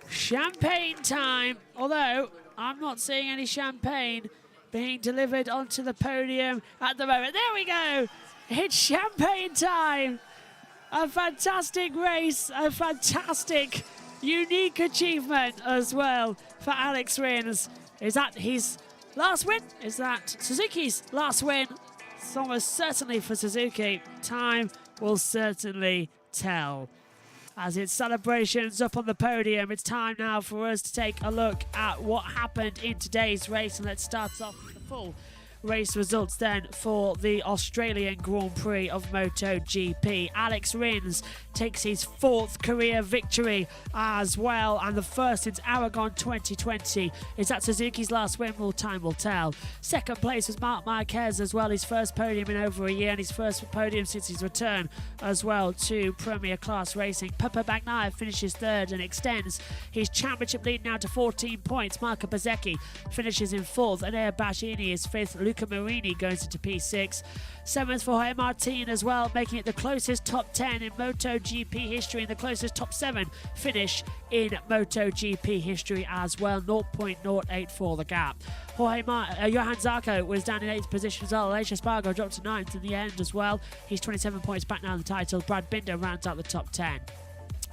[SPEAKER 1] champagne time. Although, I'm not seeing any champagne being delivered onto the podium at the moment. There we go! It's champagne time! A fantastic race, a fantastic, unique achievement as well for Alex Rins. Is that his last win? Is that Suzuki's last win? It's almost certainly for Suzuki. Time will certainly tell. as it's celebrations up on the podium. It's time now for us to take a look at what happened in today's race, and let's start off with the full race results then for the Australian Grand Prix of MotoGP. Alex Rins takes his 4th career victory as well, and the first since Aragon 2020. Is that Suzuki's last win? Well, time will tell. Second place was Marc Marquez as well, his first podium in over a year, and his first podium since his return as well to Premier Class Racing. Pepe Bagnaia finishes 3rd and extends his championship lead now to 14 points. Marco Bezzecchi finishes in 4th, and Air Bashini is 5th. Luca Marini goes into P6. 7th for Jorge Martin as well, making it the closest top 10 in MotoGP history and the closest top 7 finish in MotoGP history as well. 0.084 the gap. Johan Zarco was down in 8th position as well. Aleix Espargaro dropped to 9th in the end as well. He's 27 points back now in the title. Brad Binder rounds out the top 10.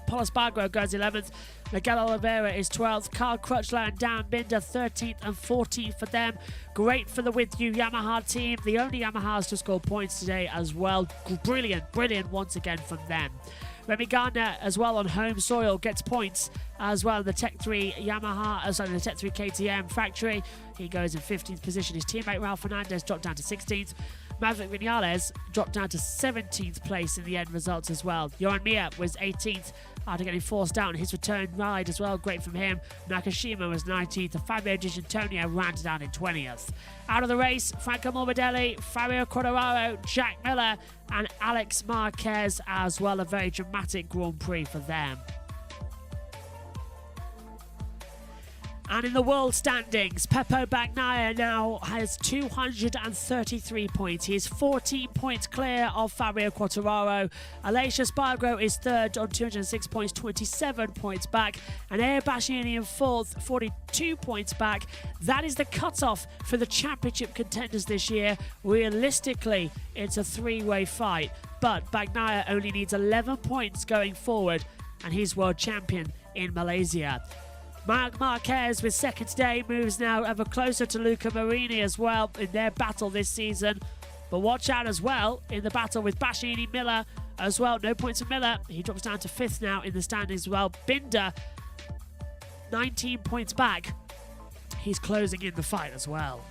[SPEAKER 1] Paul Espargaro goes 11th. Miguel Oliveira is 12th. Carl Crutchlow and Dan Binder 13th and 14th for them. Great for the With You Yamaha team. The only Yamahas to score points today as well. Brilliant once again from them. Remy Gardner as well on home soil gets points as well in the Tech 3 Yamaha, the Tech 3 KTM factory. He goes in 15th position. His teammate Raul Fernandez dropped down to 16th. Maverick Vinales dropped down to 17th place in the end results as well. Johan Mir was 18th after getting forced out in his return ride as well. Great from him. Nakashima was 19th, and Fabio Di Giannantonio rounded out in 20th. Out of the race, Franco Morbidelli, Fabio Quartararo, Jack Miller, and Alex Marquez as well. A very dramatic Grand Prix for them. And in the world standings, Pepe Bagnaia now has 233 points. He is 14 points clear of Fabio Quartararo. Aleix Espargaro is 3rd on 206 points, 27 points back. And Air Bashini in 4th, 42 points back. That is the cutoff for the championship contenders this year. Realistically, it's a 3-way fight. But Bagnaia only needs 11 points going forward, and he's world champion in Malaysia. Marc Marquez with 2nd today moves now ever closer to Luca Marini as well in their battle this season. But watch out as well in the battle with Bashini Miller as well. No points for Miller. He drops down to 5th now in the standings as well. Binder, 19 points back. He's closing in the fight as well.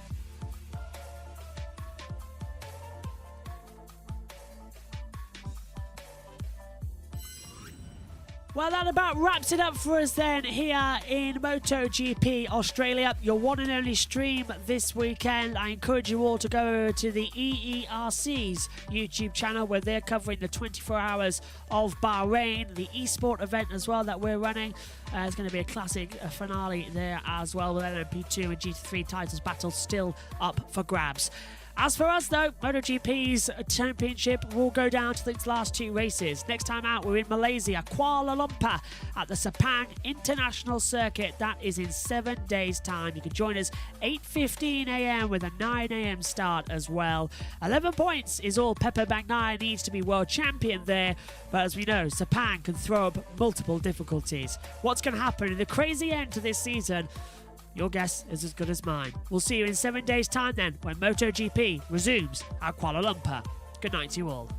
[SPEAKER 1] Well, that about wraps it up for us then here in MotoGP Australia, your one and only stream this weekend. I encourage you all to go to the EERC's YouTube channel where they're covering the 24 hours of Bahrain, the esport event as well that we're running. It's going to be a classic finale there as well with LMP2 and GT3 titles battle still up for grabs. As for us, though, MotoGP's championship will go down to its last 2 races. Next time out, we're in Malaysia, Kuala Lumpur, at the Sepang International Circuit. That is in 7 days' time. You can join us 8:15 a.m. with a 9 a.m. start as well. 11 points is all Pepe Bagnaia needs to be world champion there. But as we know, Sepang can throw up multiple difficulties. What's going to happen in the crazy end to this season? Your guess is as good as mine. We'll see you in 7 days' time then when MotoGP resumes at Kuala Lumpur. Good night to you all.